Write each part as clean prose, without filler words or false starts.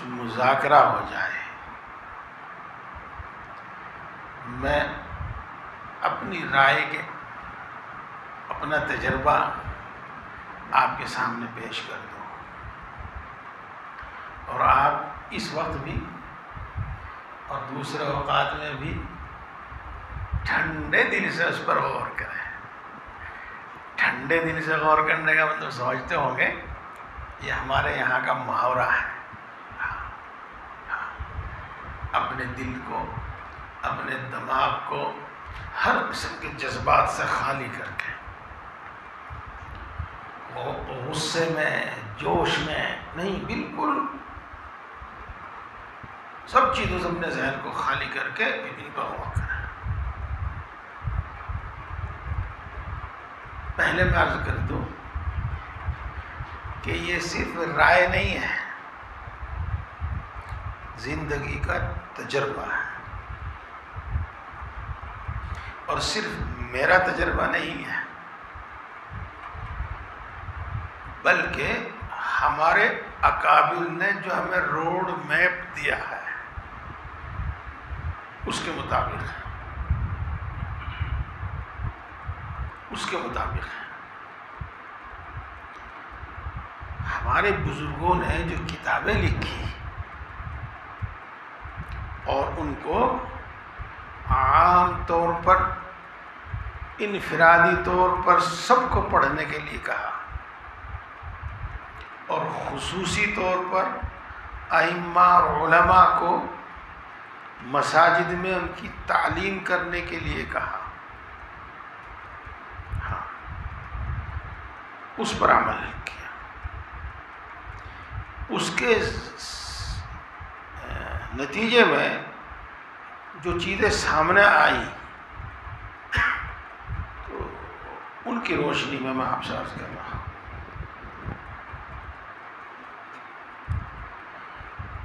مذاکرہ ہو جائے، میں اپنی رائے کے اپنا تجربہ آپ کے سامنے پیش کر دوں، اور آپ اس وقت بھی اور دوسرے اوقات میں بھی ٹھنڈے دل سے اس پر غور کریں۔ ٹھنڈے دل سے غور کرنے کا مطلب سمجھتے ہوں گے، یہ ہمارے یہاں کا محاورہ ہے۔ اپنے دل کو، اپنے دماغ کو ہر قسم کے جذبات سے خالی کر کے، غصے میں، جوش میں نہیں، بالکل سب چیزوں سے اپنے ذہن کو خالی کر کے ان پر غور کریں۔ پہلے میں عرض کر دوں کہ یہ صرف رائے نہیں ہے، زندگی کا تجربہ ہے، اور صرف میرا تجربہ نہیں ہے، بلکہ ہمارے اکابر نے جو ہمیں روڈ میپ دیا ہے اس کے مطابق ہے، اس کے مطابق ہے۔ ہمارے بزرگوں نے جو کتابیں لکھی اور ان کو عام طور پر، انفرادی طور پر سب کو پڑھنے کے لیے کہا، اور خصوصی طور پر ائمہ اور علماء کو مساجد میں ان کی تعلیم کرنے کے لیے کہا، اس پر عمل کیا۔ اس کے نتیجے میں جو چیزیں سامنے آئیں تو ان کی روشنی میں آپ سے عرض کر رہا ہوں۔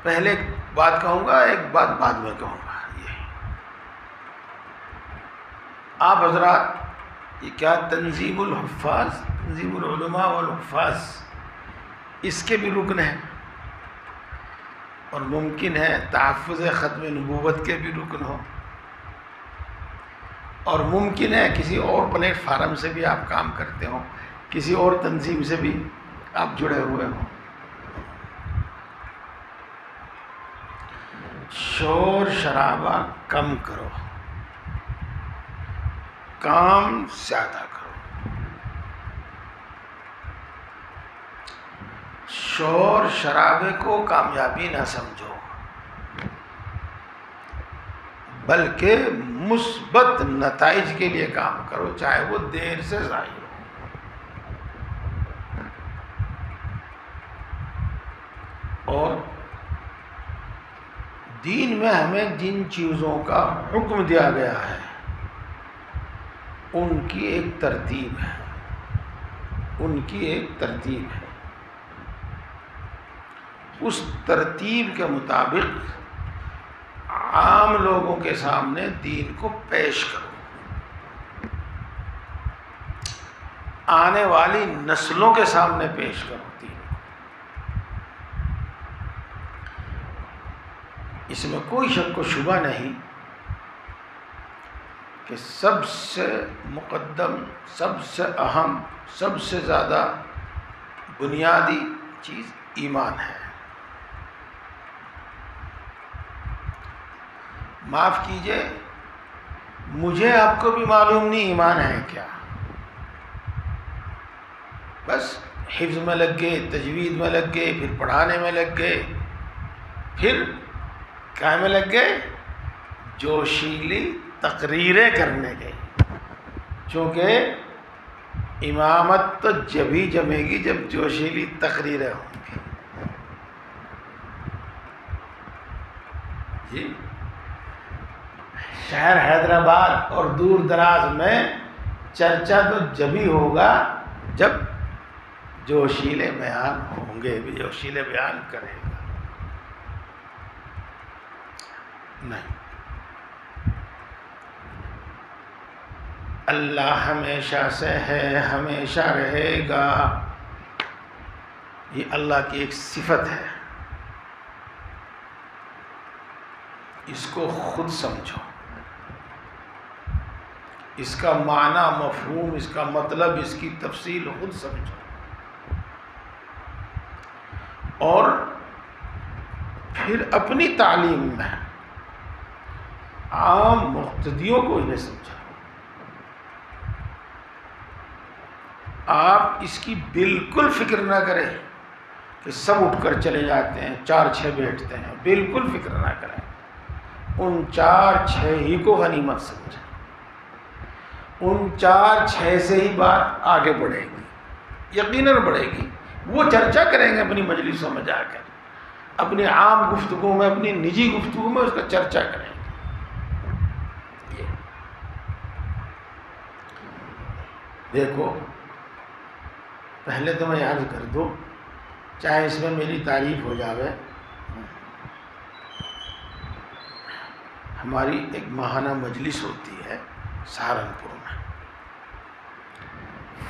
پہلے ایک بات کہوں گا، ایک بات بعد میں کہوں گا۔ یہ آپ حضرات، یہ کیا تنظیم الحفاظ، تنظیم العلماء والحفاظ، اس کے بھی رکن ہیں، اور ممکن ہے تحفظ ختم نبوت کے بھی رکن ہوں، اور ممکن ہے کسی اور پلیٹ فارم سے بھی آپ کام کرتے ہوں، کسی اور تنظیم سے بھی آپ جڑے ہوئے ہوں۔ شور شرابہ کم کرو، کام زیادہ کرو۔ شور شرابے کو کامیابی نہ سمجھو، بلکہ مثبت نتائج کے لیے کام کرو، چاہے وہ دیر سے ظاہر ہو۔ اور دین میں ہمیں جن چیزوں کا حکم دیا گیا ہے ان کی ایک ترتیب ہے، ان کی ایک ترتیب ہے۔ اس ترتیب کے مطابق عام لوگوں کے سامنے دین کو پیش کرو، آنے والی نسلوں کے سامنے پیش کرو دین کو۔ اس میں کوئی شک و شبہ نہیں کہ سب سے مقدم، سب سے اہم، سب سے زیادہ بنیادی چیز ایمان ہے۔ معاف کیجئے، مجھے آپ کو بھی معلوم نہیں ایمان ہے کیا، بس حفظ میں لگ گئے، تجوید میں لگ گئے، پھر پڑھانے میں لگ گئے، پھر کیا میں لگ گئے، جوشیلی تقریریں کرنے گئے، چونکہ امامت تو جبھی جمے گی جب جوشیلی تقریریں ہوں گی۔ جی، شہر حیدرآباد اور دور دراز میں چرچا تو جبھی ہوگا جب جوشیلے بیان ہوں گے، بھی جوشیلے بیان کرے گا۔ نہیں، اللہ ہمیشہ سے ہے، ہمیشہ رہے گا، یہ اللہ کی ایک صفت ہے۔ اس کو خود سمجھو، اس کا معنی، مفہوم، اس کا مطلب، اس کی تفصیل خود سمجھو، اور پھر اپنی تعلیم میں عام مقتدیوں کو انہیں سمجھاؤ۔ آپ اس کی بالکل فکر نہ کریں کہ سب اٹھ کر چلے جاتے ہیں، 4-6 بیٹھتے ہیں، بالکل فکر نہ کریں، ان 4-6 ہی کو غنیمت سمجھیں، ان 4-6 سے ہی بات آگے بڑھے گی، یقیناً بڑھے گی۔ وہ چرچا کریں گے اپنی مجلسوں میں جا کر، اپنی عام گفتگو میں، اپنی نجی گفتگو میں اس کا چرچا کریں گے۔ دیکھو، پہلے تو میں یاد کر دوں، چاہے اس میں میری تعریف ہو جاوے، ہماری ایک ماہانہ مجلس ہوتی ہے سہارنپور میں،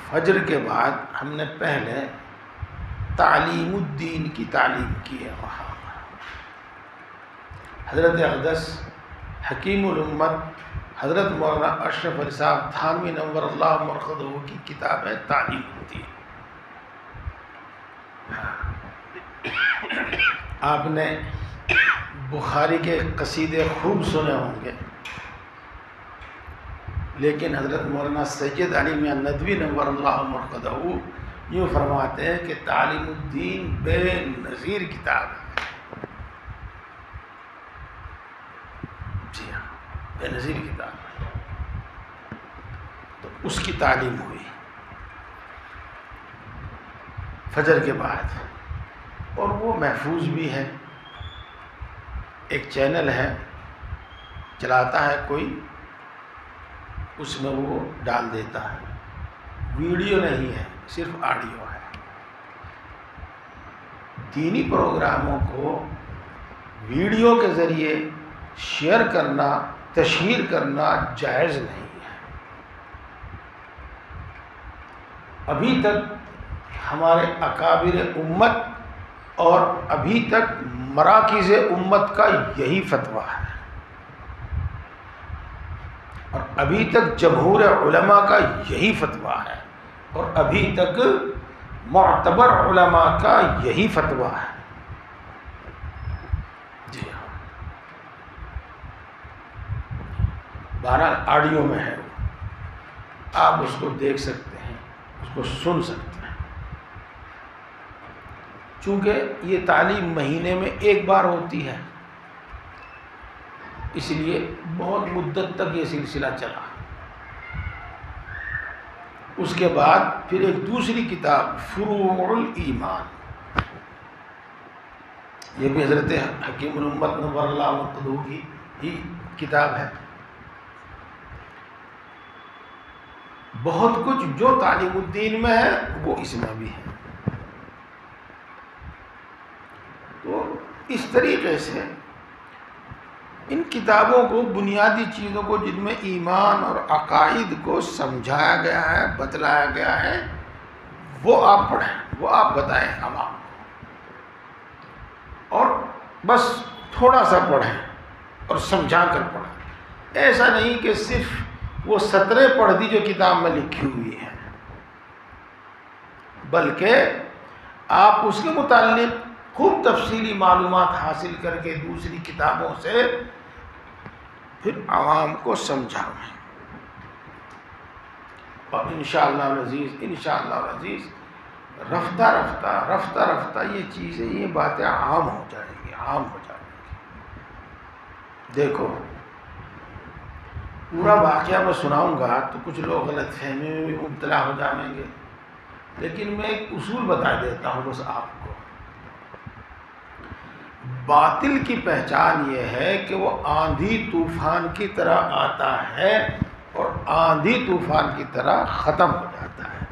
فجر کے بعد ہم نے پہلے تعلیم الدین کی تعلیم کی ہے وہاں۔ حضرت اقدس حکیم الامت حضرت مولانا اشرف علی صاحب تھانوی نور اللہ مرقدہ کی کتاب ہے تعلیم الدین۔ آپ نے بخاری کے قصیدے خوب سنے ہوں گے، لیکن حضرت مولانا سید علی میاں ندوی نور اللہ مرقدہ یوں فرماتے ہیں کہ تعلیم الدین بے نظیر کتاب ہے۔ جی ہاں، بے نظیر کتاب ہے۔ تو اس کی تعلیم ہوئی فجر کے بعد، اور وہ محفوظ بھی ہے۔ ایک چینل ہے، چلاتا ہے کوئی، اس میں وہ ڈال دیتا ہے، ویڈیو نہیں ہے، صرف آڈیو ہے۔ دینی پروگراموں کو ویڈیو کے ذریعے شیئر کرنا، تشہیر کرنا جائز نہیں ہے۔ ابھی تک ہمارے اکابر امت اور ابھی تک مراکز امت کا یہی فتویٰ ہے، اور ابھی تک جمہور علماء کا یہی فتویٰ ہے، اور ابھی تک معتبر علماء کا یہی فتویٰ ہے۔ جی ہاں، بہرحال آڈیو میں ہے، آپ اس کو دیکھ سکتے ہیں، اس کو سن سکتے ہیں۔ چونکہ یہ تعلیم مہینے میں ایک بار ہوتی ہے، اس لیے بہت مدت تک یہ سلسلہ چلا۔ اس کے بعد پھر ایک دوسری کتاب فروع الایمان، یہ بھی حضرت حکیم الامت نور اللہ مرقدہ کی ہی کتاب ہے۔ بہت کچھ جو تعلیم الدین میں ہے وہ اس میں بھی ہے۔ تو اس طریقے سے ان کتابوں کو، بنیادی چیزوں کو جن میں ایمان اور عقائد کو سمجھایا گیا ہے، بتلایا گیا ہے، وہ آپ پڑھیں، وہ آپ بتائیں عوام کو، اور بس تھوڑا سا پڑھیں اور سمجھا کر پڑھیں۔ ایسا نہیں کہ صرف وہ سطریں پڑھ دی جو کتاب میں لکھی ہوئی ہیں، بلکہ آپ اس کے متعلق خوب تفصیلی معلومات حاصل کر کے دوسری کتابوں سے پھر عوام کو سمجھائیں، اور انشاءاللہ العزیز رفتہ رفتہ یہ چیزیں، یہ باتیں عام ہو جائیں گی۔ دیکھو، پورا واقعہ میں سناؤں گا تو کچھ لوگ غلط فہمی میں بھی مبتلا ہو جائیں گے، لیکن میں ایک اصول بتا دیتا ہوں بس آپ کو۔ باطل کی پہچان یہ ہے کہ وہ آندھی طوفان کی طرح آتا ہے اور آندھی طوفان کی طرح ختم ہو جاتا ہے،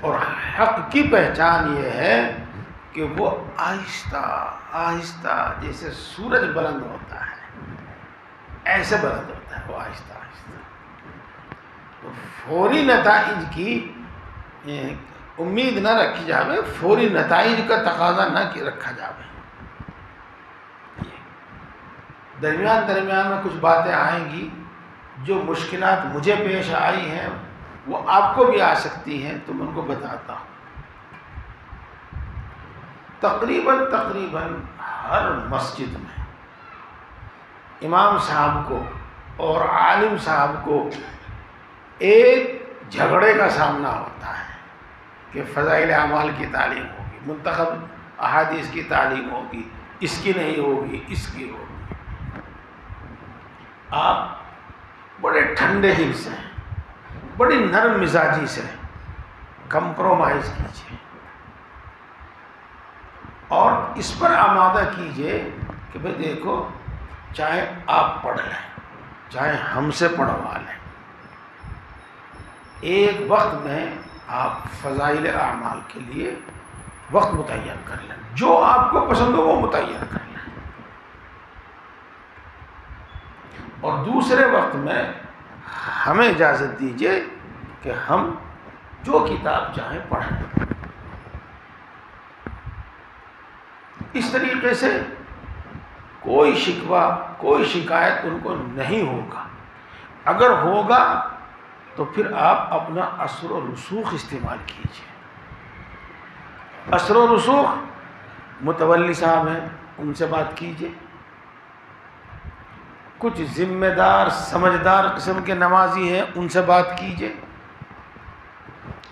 اور حق کی پہچان یہ ہے کہ وہ آہستہ آہستہ، جیسے سورج بلند ہوتا ہے ایسے بلند ہوتا ہے وہ، آہستہ آہستہ۔ تو فوری نتائج کی امید نہ رکھی جاوے، فوری نتائج کا تقاضا نہ رکھا جاوے، درمیان درمیان میں کچھ باتیں آئیں گی جو مشکلات مجھے پیش آئی ہیں وہ آپ کو بھی آ سکتی ہیں، تو میں ان کو بتاتا ہوں۔ تقریباً ہر مسجد میں امام صاحب کو اور عالم صاحب کو ایک جھگڑے کا سامنا ہوتا ہے کہ فضائل اعمال کی تعلیم ہوگی، منتخب احادیث کی تعلیم ہوگی، اس کی نہیں ہوگی، اس کی ہوگی۔ آپ بڑے ٹھنڈے دل سے، بڑی نرم مزاجی سے کمپرومائز کیجیے اور اس پر آمادہ کیجیے کہ بھئی دیکھو، چاہے آپ پڑھ لیں چاہے ہم سے پڑھوا لیں، ایک وقت میں آپ فضائل اعمال کے لیے وقت متعین کر لیں، جو آپ کو پسند ہو وہ متعین کر لیں، اور دوسرے وقت میں ہمیں اجازت دیجیے کہ ہم جو کتاب چاہیں پڑھیں۔ اس طریقے سے کوئی شکوہ، کوئی شکایت ان کو نہیں ہوگا۔ اگر ہوگا تو پھر آپ اپنا اثر و رسوخ استعمال کیجیے۔ اثر و رسوخ، متولی صاحب ہیں ان سے بات کیجیے، کچھ ذمہ دار سمجھدار قسم کے نمازی ہیں ان سے بات کیجیے،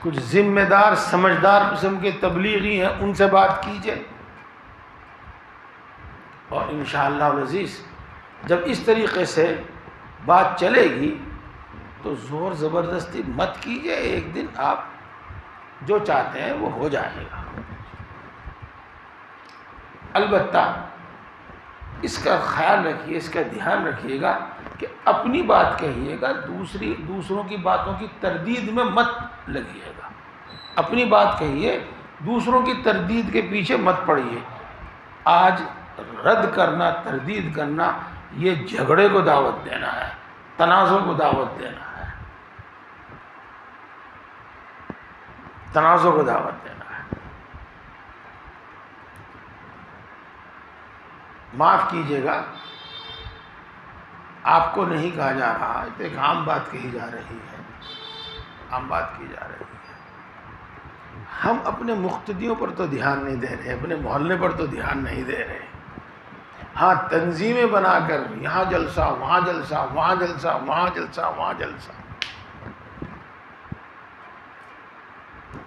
کچھ ذمہ دار سمجھدار قسم کے تبلیغی ہیں ان سے بات کیجیے، اور انشاءاللہ العزیز جب اس طریقے سے بات چلے گی تو زور زبردستی مت کیجیے، ایک دن آپ جو چاہتے ہیں وہ ہو جائے گا۔ البتہ اس کا خیال رکھیے، اس کا دھیان رکھیے گا کہ اپنی بات کہیے گا، دوسروں کی باتوں کی تردید میں مت لگیے گا۔ اپنی بات کہیے، دوسروں کی تردید کے پیچھے مت پڑیے۔ آج رد کرنا، تردید کرنا، یہ جھگڑے کو دعوت دینا ہے، تنازع کو دعوت دینا ہے، تنازع کو دعوت دینا ہے۔ معاف کیجیے گا، آپ کو نہیں کہا جا رہا، ایک عام بات کہی جا رہی ہے، عام بات کی جا رہی ہے۔ ہم اپنے مقتدیوں پر تو دھیان نہیں دے رہے، اپنے محلے پر تو دھیان نہیں دے رہے۔ ہاں، تنظیمیں بنا کر یہاں جلسہ، وہاں جلسہ، وہاں جلسہ، وہاں جلسہ، وہاں جلسہ،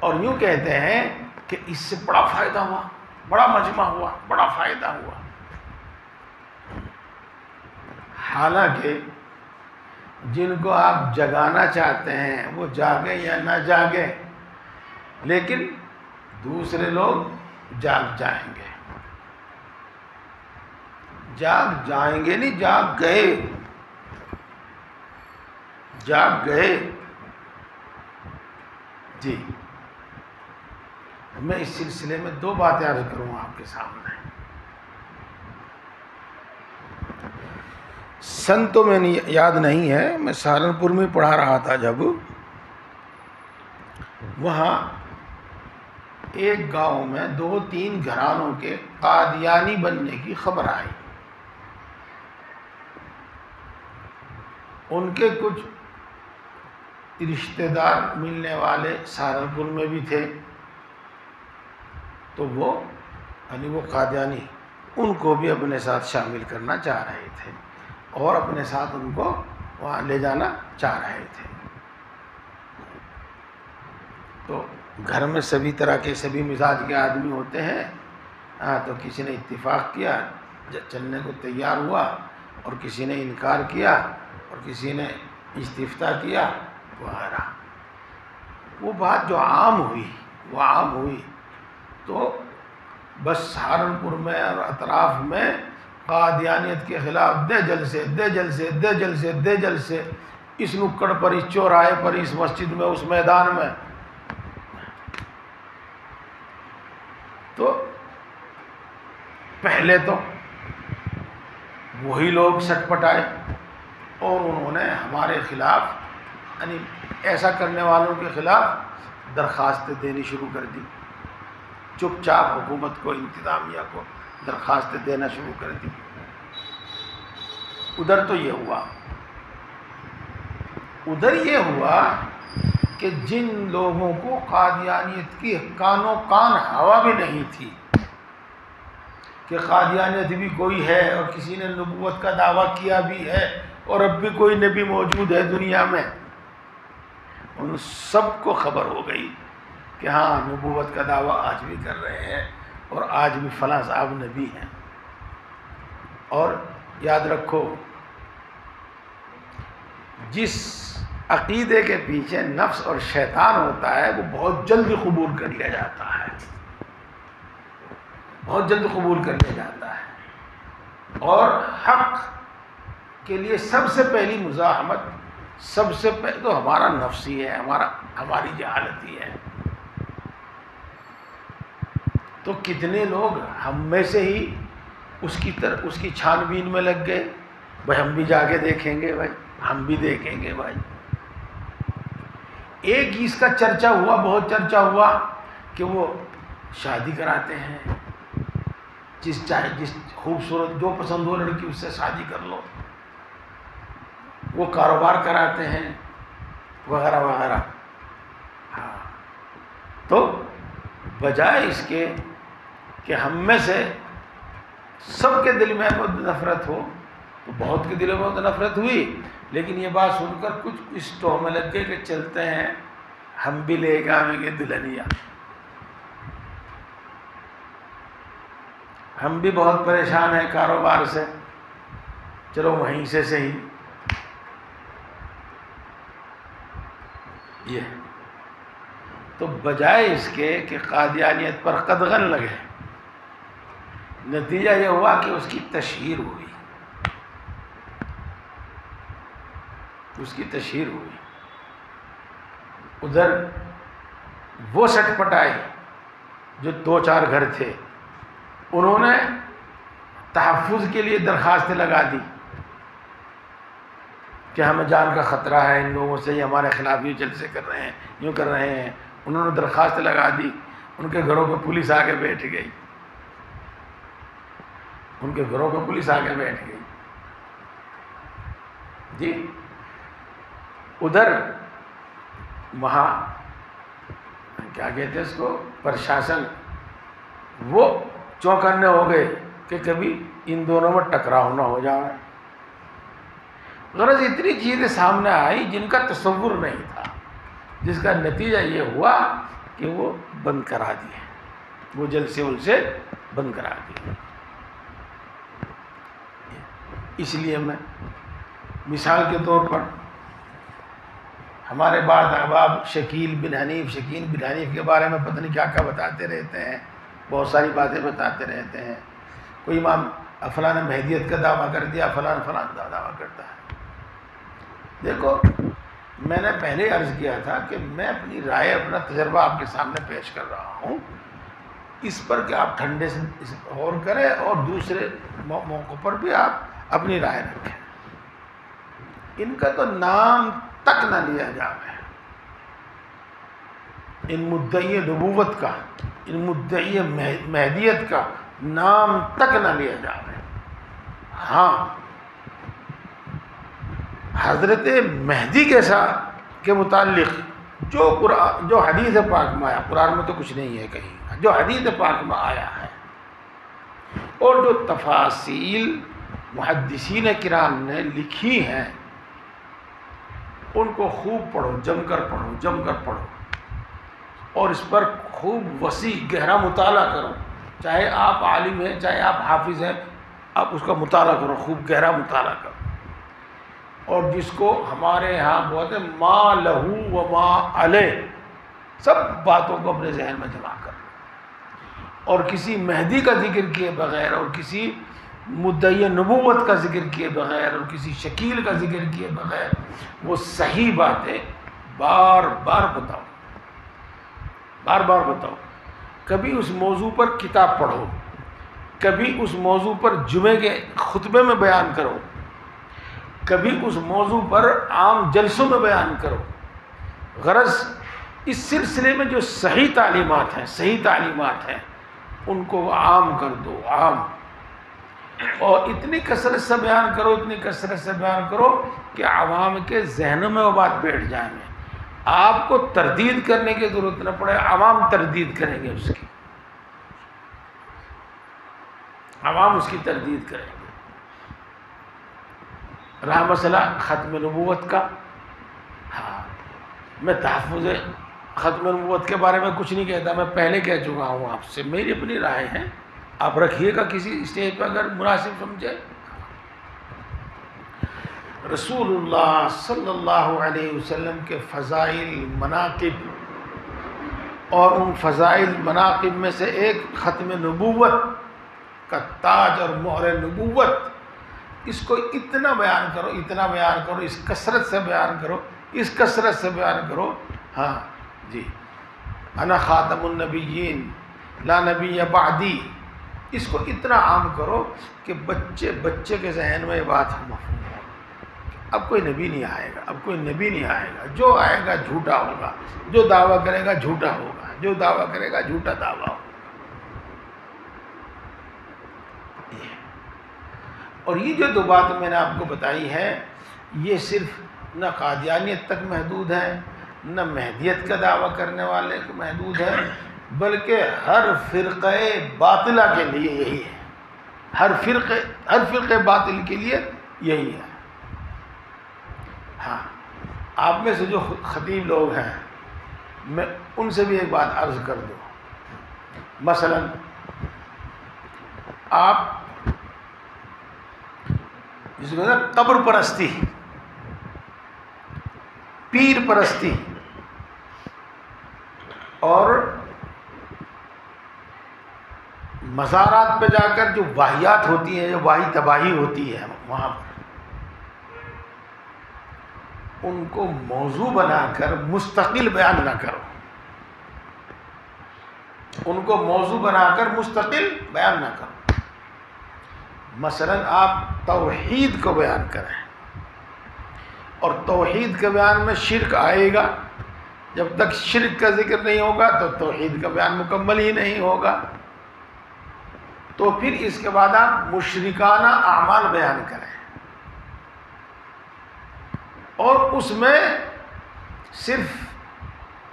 اور یوں کہتے ہیں کہ اس سے بڑا فائدہ ہوا، بڑا مجمع ہوا، بڑا فائدہ ہوا۔ حالانکہ جن کو آپ جگانا چاہتے ہیں وہ جاگے یا نہ جاگے، لیکن دوسرے لوگ جاگ جائیں گے، جاگ جائیں گے نہیں، جاگ گئے، جاگ گئے۔ جی، میں اس سلسلے میں دو باتیں عرض کروں آپ کے سامنے۔ سن تو میں یاد نہیں ہے، میں سہارنپور میں پڑھا رہا تھا جب، وہاں ایک گاؤں میں 2-3 گھرانوں کے قادیانی بننے کی خبر آئی۔ ان کے کچھ رشتہ دار ملنے والے سہارنپور میں بھی تھے، تو وہ قادیانی ان کو بھی اپنے ساتھ شامل کرنا چاہ رہے تھے اور اپنے ساتھ ان کو وہاں لے جانا چاہ رہے تھے۔ تو گھر میں سبھی طرح کے، سبھی مزاج کے آدمی ہوتے ہیں، تو کسی نے اتفاق کیا، چلنے کو تیار ہوا، اور کسی نے انکار کیا، اور کسی نے استفتاء کیا وغیرہ۔ وہ بات جو عام ہوئی تو بس سہارنپور میں اور اطراف میں قادیانیت کے خلاف دے جلسے، دے جلسے، دے جلسے، دے جلسے، اس نکڑ پر، اس چوراہے پر، اس مسجد میں، اس میدان میں۔ تو پہلے تو وہی لوگ سٹ پٹائے اور انہوں نے ہمارے خلاف، یعنی ایسا کرنے والوں کے خلاف درخواستیں دینی شروع کر دی، چپ چاپ حکومت کو، انتظامیہ کو درخواستیں دینا شروع کر دی۔ ادھر تو یہ ہوا، ادھر یہ ہوا کہ جن لوگوں کو قادیانیت کی کانوں کان ہوا بھی نہیں تھی کہ قادیانیت بھی کوئی ہے اور کسی نے نبوت کا دعویٰ کیا بھی ہے اور اب بھی کوئی نبی موجود ہے دنیا میں، ان سب کو خبر ہو گئی کہ ہاں نبوت کا دعویٰ آج بھی کر رہے ہیں اور آج بھی فلاں صاحب نبی ہیں۔ اور یاد رکھو، جس عقیدے کے پیچھے نفس اور شیطان ہوتا ہے وہ بہت جلد قبول کر لیا جاتا ہے، بہت جلد قبول کر لیا جاتا ہے، اور حق کے لیے سب سے پہلی مزاحمت سب سے پہلے تو ہمارا نفس ہی ہے، ہماری جہالت ہی ہے۔ تو کتنے لوگ ہم میں سے ہی اس کی چھان بین میں لگ گئے، بھائی ہم بھی جا کے دیکھیں گے، بھائی ہم بھی دیکھیں گے۔ بھائی ایک اس کا چرچا ہوا، بہت چرچا ہوا کہ وہ شادی کراتے ہیں، جس خوبصورت جو پسند ہو لڑکی اس سے شادی کر لو، وہ کاروبار کراتے ہیں وغیرہ وغیرہ۔ ہاں، تو بجائے اس کے کہ ہم میں سے سب کے دل میں بہت نفرت ہو، تو بہت کے دلوں میں بہت نفرت ہوئی، لیکن یہ بات سن کر کچھ اس ٹوہ میں لگ گئے کہ چلتے ہیں ہم بھی لے کے آئیں گے دلہنیا، ہم بھی بہت پریشان ہیں کاروبار سے، چلو وہیں سے صحیح۔ یہ تو بجائے اس کے کہ قادیانیت پر قدغن لگے، نتیجہ یہ ہوا کہ اس کی تشہیر ہوئی، اس کی تشہیر ہوئی۔ ادھر وہ سٹ پٹائی جو 2-4 گھر تھے، انہوں نے تحفظ کے لیے درخواستیں لگا دی کہ ہمیں جان کا خطرہ ہے ان لوگوں سے، یہ ہمارے خلاف یہ جلسے کر رہے ہیں، یوں کر رہے ہیں۔ انہوں نے درخواست لگا دی، ان کے گھروں پہ پولیس آ کے بیٹھ گئی، ان کے گھروں پہ پولیس آ کے بیٹھ گئی جی۔ ادھر وہاں کیا کہتے ہیں اس کو، پرشاسن، وہ چوکنے ہو گئے کہ کبھی ان دونوں میں ٹکراؤ نہ ہو جائے۔ غرض اتنی چیزیں سامنے آئی جن کا تصور نہیں تھا، جس کا نتیجہ یہ ہوا کہ وہ بند کرا دیے، وہ جلسے سے بند کرا دیے۔ اس لیے میں مثال کے طور پر ہمارے بعض احباب شکیل بن حنیف کے بارے میں پتہ نہیں کیا کیا بتاتے رہتے ہیں، بہت ساری باتیں بتاتے رہتے ہیں۔ کوئی امام فلاں نے مہدیت کا دعویٰ کر دیا، فلاں دعویٰ کرتا ہے۔ دیکھو، میں نے پہلے عرض کیا تھا کہ میں اپنی رائے، اپنا تجربہ آپ کے سامنے پیش کر رہا ہوں، اس پر کہ آپ ٹھنڈے سے غور کریں اور دوسرے موقع پر بھی آپ اپنی رائے رکھیں۔ ان کا تو نام تک نہ لیا جائے، ان مدعی نبوت کا، ان مدعی مہدیت کا نام تک نہ لیا جائے۔ ہاں، حضرت مہدی کے متعلق جو حدیث پاک میں آیا، قرآن میں تو کچھ نہیں ہے کہیں، جو حدیث پاک میں آیا ہے اور جو تفاصیل محدثین کرام نے لکھی ہیں، ان کو خوب پڑھو، جم کر پڑھو، اور اس پر خوب وسیع گہرا مطالعہ کرو۔ چاہے آپ عالم ہیں، چاہے آپ حافظ ہیں، آپ اس کا مطالعہ کرو، خوب گہرا مطالعہ کرو۔ اور جس کو ہمارے ہاں بہت ہے ما لہو و ما علیہ، سب باتوں کو اپنے ذہن میں جمع کر لو، اور کسی مہدی کا ذکر کیے بغیر اور کسی مدعی نبوت کا ذکر کیے بغیر اور کسی شکیل کا ذکر کیے بغیر وہ صحیح باتیں بار بار بتاؤ۔ کبھی اس موضوع پر کتاب پڑھو، کبھی اس موضوع پر جمعے کے خطبے میں بیان کرو، کبھی اس موضوع پر عام جلسوں میں بیان کرو۔ غرض اس سلسلے میں جو صحیح تعلیمات ہیں ان کو عام کر دو، عام۔ اور اتنی کثرت سے بیان کرو، اتنی کثرت سے بیان کرو کہ عوام کے ذہنوں میں وہ بات بیٹھ جائیں گے. آپ کو تردید کرنے کی ضرورت نہ پڑے، عوام تردید کریں گے اس کی، عوام اس کی تردید کریں گے. رہا مسئلہ ختم نبوت کا، ہاں میں تحفظ ختم نبوت کے بارے میں کچھ نہیں کہتا، میں پہلے کہہ چکا ہوں آپ سے، میری اپنی رائے ہے، آپ رکھیے گا کسی اسٹیج پہ اگر مناسب سمجھے. رسول اللہ صلی اللہ علیہ وسلم کے فضائل مناقب، اور ان فضائل مناقب میں سے ایک ختم نبوت کا تاج اور مہر نبوت. اس کو اتنا بیان کرو، اتنا بیان کرو، اس کثرت سے بیان کرو، اس کثرت سے بیان کرو. ہاں جی، انا خاتم النبیین لا نبی بعدی، اس کو اتنا عام کرو کہ بچے کے ذہن میں یہ بات مفہوم ہو. اب کوئی نبی نہیں آئے گا، اب کوئی نبی نہیں آئے گا، جو آئے گا جھوٹا ہوگا، جو دعویٰ کرے گا جھوٹا ہوگا، جو دعویٰ کرے گا جھوٹا دعویٰ ہوگا. اور یہ جو دو بات میں نے آپ کو بتائی ہے، یہ صرف نہ قادیانیت تک محدود ہے، نہ مہدیت کا دعویٰ کرنے والے کو محدود ہے، بلکہ ہر فرقہ باطلہ کے لیے یہی ہے. ہر فرقہ باطل کے لیے یہی ہے. ہاں آپ میں سے جو خطیب لوگ ہیں، میں ان سے بھی ایک بات عرض کر دوں. مثلا آپ جس کو قبر پرستی، پیر پرستی اور مزارات پہ جا کر جو واہیات ہوتی ہیں، جو واہی تباہی ہوتی ہے وہاں پر، ان کو موضوع بنا کر مستقل بیان نہ کرو. ان کو موضوع بنا کر مستقل بیان نہ کرو. مثلا آپ توحید کو بیان کریں، اور توحید کے بیان میں شرک آئے گا. جب تک شرک کا ذکر نہیں ہوگا تو توحید کا بیان مکمل ہی نہیں ہوگا. تو پھر اس کے بعد آپ مشرکانہ اعمال بیان کریں، اور اس میں صرف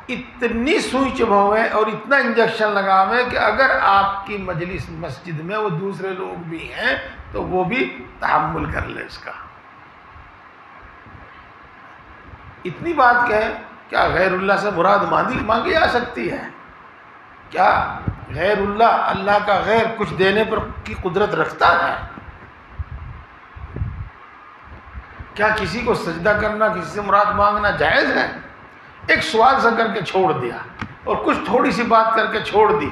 اتنی سوئی چبھویں اور اتنا انجیکشن لگاویں کہ اگر آپ کی مجلس مسجد میں وہ دوسرے لوگ بھی ہیں تو وہ بھی تحمل کر لیں اس کا. اتنی بات کہیں، کیا غیر اللہ سے مراد مانگی جا سکتی ہے؟ کیا غیر اللہ کا غیر کچھ دینے پر کی قدرت رکھتا ہے؟ کیا کسی کو سجدہ کرنا، کسی سے مراد مانگنا جائز ہے؟ ایک سوال سا کر کے چھوڑ دیا، اور کچھ تھوڑی سی بات کر کے چھوڑ دی،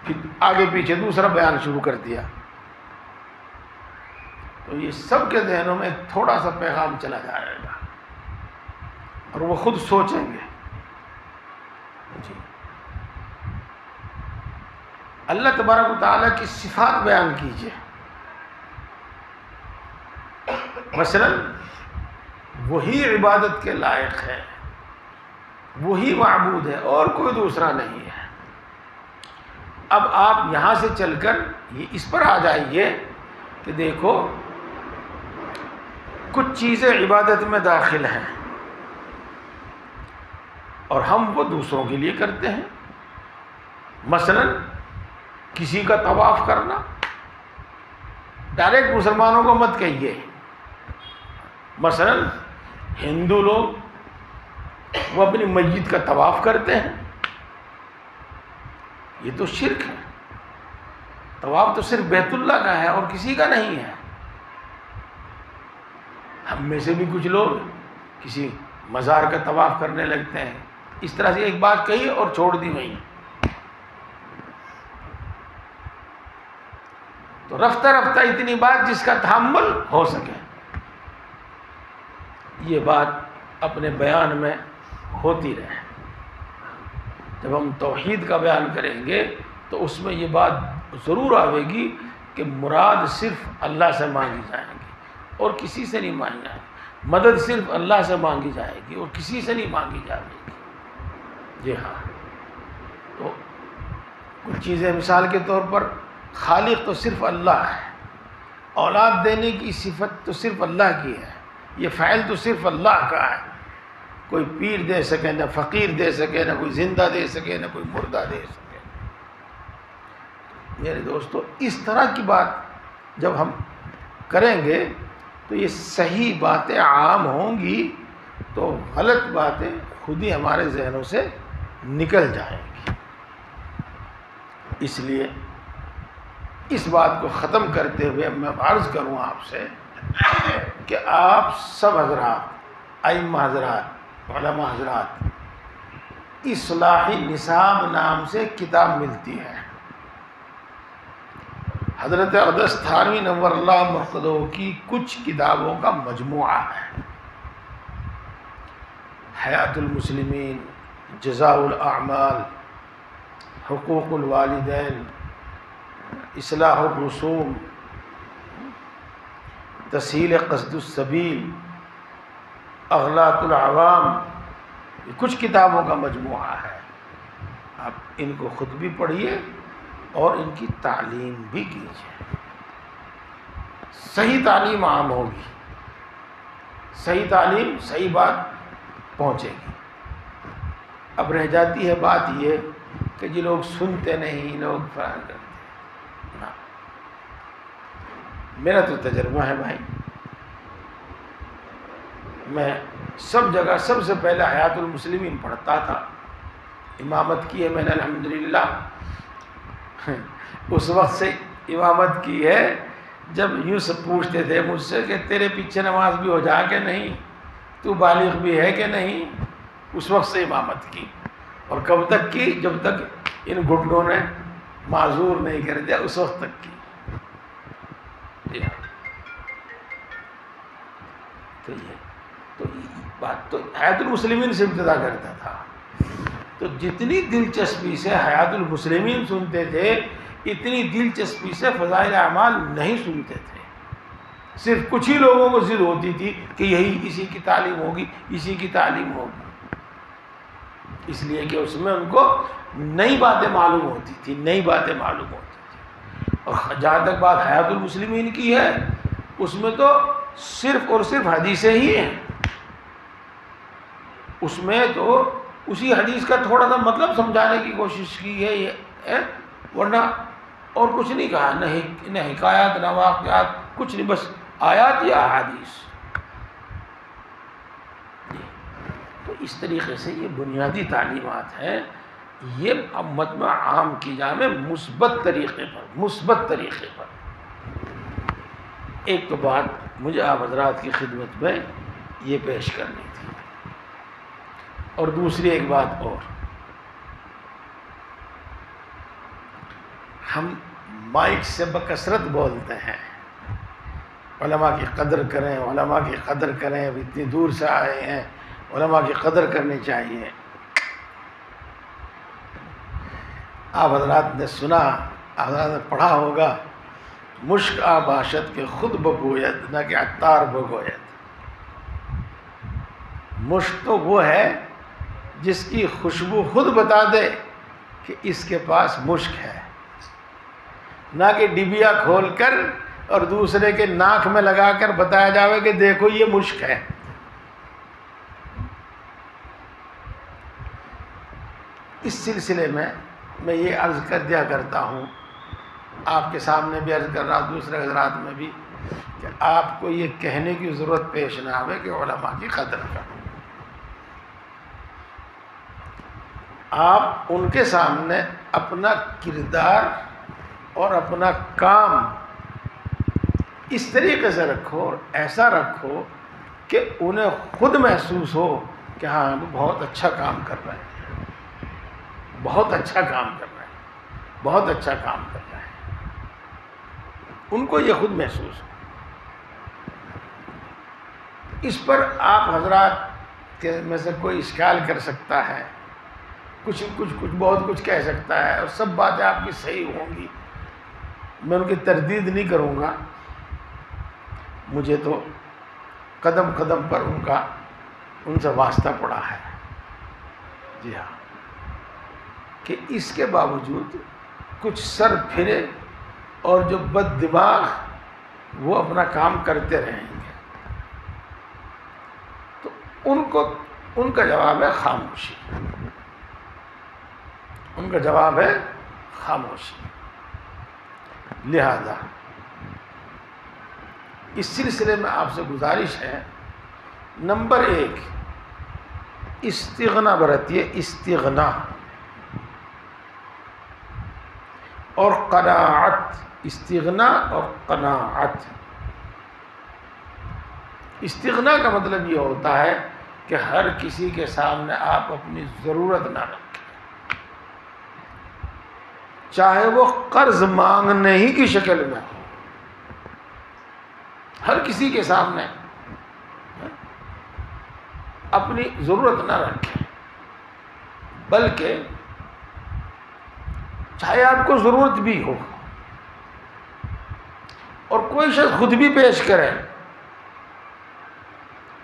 پھر آگے پیچھے دوسرا بیان شروع کر دیا. تو یہ سب کے ذہنوں میں تھوڑا سا پیغام چلا جائے گا، اور وہ خود سوچیں گے. جی، اللہ تبارک و تعالیٰ کی صفات بیان کیجیے. مثلا وہی عبادت کے لائق ہے، وہی معبود ہے، اور کوئی دوسرا نہیں ہے. اب آپ یہاں سے چل کر اس پر آ جائیے کہ دیکھو کچھ چیزیں عبادت میں داخل ہیں اور ہم وہ دوسروں کے لیے کرتے ہیں. مثلا کسی کا طواف کرنا، ڈائریکٹ مسلمانوں کو مت کہیے. مثلا ہندو لوگ وہ اپنی مسجد کا طواف کرتے ہیں، یہ تو شرک ہے. طواف تو صرف بیت اللہ کا ہے اور کسی کا نہیں ہے. ہم میں سے بھی کچھ لوگ کسی مزار کا طواف کرنے لگتے ہیں. اس طرح سے ایک بات کہی اور چھوڑ دی وہیں. تو رفتہ رفتہ اتنی بات جس کا تحمل ہو سکے، یہ بات اپنے بیان میں ہوتی رہے. جب ہم توحید کا بیان کریں گے تو اس میں یہ بات ضرور آئے گی کہ مراد صرف اللہ سے مانگی جائیں گی اور کسی سے نہیں مانگی جائے گی. مدد صرف اللہ سے مانگی جائے گی اور کسی سے نہیں مانگی جائے گی. جی ہاں. تو کچھ چیزیں مثال کے طور پر خالق تو صرف اللہ ہے، اولاد دینے کی صفت تو صرف اللہ کی ہے، یہ فعل تو صرف اللہ کا ہے، کوئی پیر دے سکے نہ فقیر دے سکے، نہ کوئی زندہ دے سکے، نہ کوئی مردہ دے سکے۔ میرے دوستو، اس طرح کی بات جب ہم کریں گے تو یہ صحیح باتیں عام ہوں گی تو غلط باتیں خود ہی ہمارے ذہنوں سے نکل جائیں گی۔ اس لیے اس بات کو ختم کرتے ہوئے میں عرض کروں آپ سے کہ آپ سب حضرات، ائمہ حضرات، علماء حضرات، اصلاحی نصاب نام سے کتاب ملتی ہے، حضرت اقدس تھانوی نور اللہ مرقدہ کی کچھ کتابوں کا مجموعہ ہے۔ حیات المسلمین، جزاء الاعمال، حقوق الوالدین، اصلاح الرسوم، تسہیل قصد السبیل، اغلاط العوام، یہ کچھ کتابوں کا مجموعہ ہے۔ آپ ان کو خود بھی پڑھیے اور ان کی تعلیم بھی کیجیے، صحیح تعلیم عام ہوگی، صحیح تعلیم، صحیح بات پہنچے گی۔ اب رہ جاتی ہے بات یہ کہ جی لوگ سنتے نہیں، لوگ فراہم کرتے ہیں۔ نہ، میرا تو تجربہ ہے بھائی، میں سب جگہ سب سے پہلے حیات المسلمین پڑھتا تھا، امامت کی ہے میں نے الحمدللہ، اس وقت سے امامت کی ہے جب یوں سب پوچھتے تھے مجھ سے کہ تیرے پیچھے نماز بھی ہو جا کہ نہیں، تو بالغ بھی ہے کہ نہیں، اس وقت سے امامت کی۔ اور کب تک کی؟ جب تک ان گھٹنوں نے معذور نہیں کر دیا، اس وقت تک کی۔ تو یہ بات تو حیات المسلمین سے ابتدا کرتا تھا، تو جتنی دلچسپی سے حیات المسلمین سنتے تھے اتنی دلچسپی سے فضائل اعمال نہیں سنتے تھے۔ صرف کچھ ہی لوگوں کو ضد ہوتی تھی کہ یہی اسی کی تعلیم ہوگی، اسی کی تعلیم ہوگی، اس لیے کہ اس میں ان کو نئی باتیں معلوم ہوتی تھی، نئی باتیں معلوم ہوتی تھی۔ اور جہاں تک بات حیات المسلمین کی ہے، اس میں تو صرف اور صرف حدیثیں ہی ہیں، اس میں تو اسی حدیث کا تھوڑا سا مطلب سمجھانے کی کوشش کی ہے یہ، ورنہ اور کچھ نہیں کہا، نہ حکایات، نہ واقعات، کچھ نہیں، بس آیات یا احادیث۔ تو اس طریقے سے یہ بنیادی تعلیمات ہیں، یہ امت میں عام کی جائے مثبت طریقے پر۔ ایک تو بات مجھے آپ حضرات کی خدمت میں یہ پیش کرنی تھی، اور دوسری ایک بات اور، ہم مائک سے بکثرت بولتے ہیں علماء کی قدر کریں، علماء کی قدر کریں، اب اتنی دور سے آئے ہیں، علماء کی قدر کرنی چاہیے۔ آپ حضرات نے سنا، آپ حضرات نے پڑھا ہوگا، مشک باشد کے خود بگوید نہ کہ عطار بگوید۔ مشک تو وہ ہے جس کی خوشبو خود بتا دے کہ اس کے پاس مشک ہے، نہ کہ ڈبیا کھول کر اور دوسرے کے ناک میں لگا کر بتایا جاوے کہ دیکھو یہ مشک ہے۔ اس سلسلے میں یہ عرض کر دیا کرتا ہوں، آپ کے سامنے بھی عرض کر رہا ہوں، دوسرے حضرات میں بھی، کہ آپ کو یہ کہنے کی ضرورت پیش نہ آوے کہ علماء کی قدر کرو۔ آپ ان کے سامنے اپنا کردار اور اپنا کام اس طریقے سے رکھو اور ایسا رکھو کہ انہیں خود محسوس ہو کہ ہاں ہم بہت اچھا کام کر رہے ہیں، بہت اچھا کام کر رہے ہیں، بہت اچھا کام کر رہے ہیں، ان کو یہ خود محسوس ہو۔ اس پر آپ حضرات کے میں سے کوئی اشکال کر سکتا ہے، کچھ بہت کچھ کہہ سکتا ہے، اور سب باتیں آپ کی صحیح ہوں گی، میں ان کی تردید نہیں کروں گا۔ مجھے تو قدم قدم پر ان سے واسطہ پڑا ہے، جی ہاں، کہ اس کے باوجود کچھ سر پھرے اور جو بد دماغ وہ اپنا کام کرتے رہیں گے. تو ان کا جواب ہے خاموشی. ان کا جواب ہے خاموشی. لہذا اس سلسلے میں آپ سے گزارش ہے، نمبر 1 استغنا برتیے، استغنا اور قناعت. استغنا اور قناعت. استغنا کا مطلب یہ ہوتا ہے کہ ہر کسی کے سامنے آپ اپنی ضرورت نہ رکھیں، چاہے وہ قرض مانگنے ہی کی شکل میں ہو. ہر کسی کے سامنے اپنی ضرورت نہ رکھیں، بلکہ چاہے آپ کو ضرورت بھی ہو اور کوئی شخص خود بھی پیش کرے،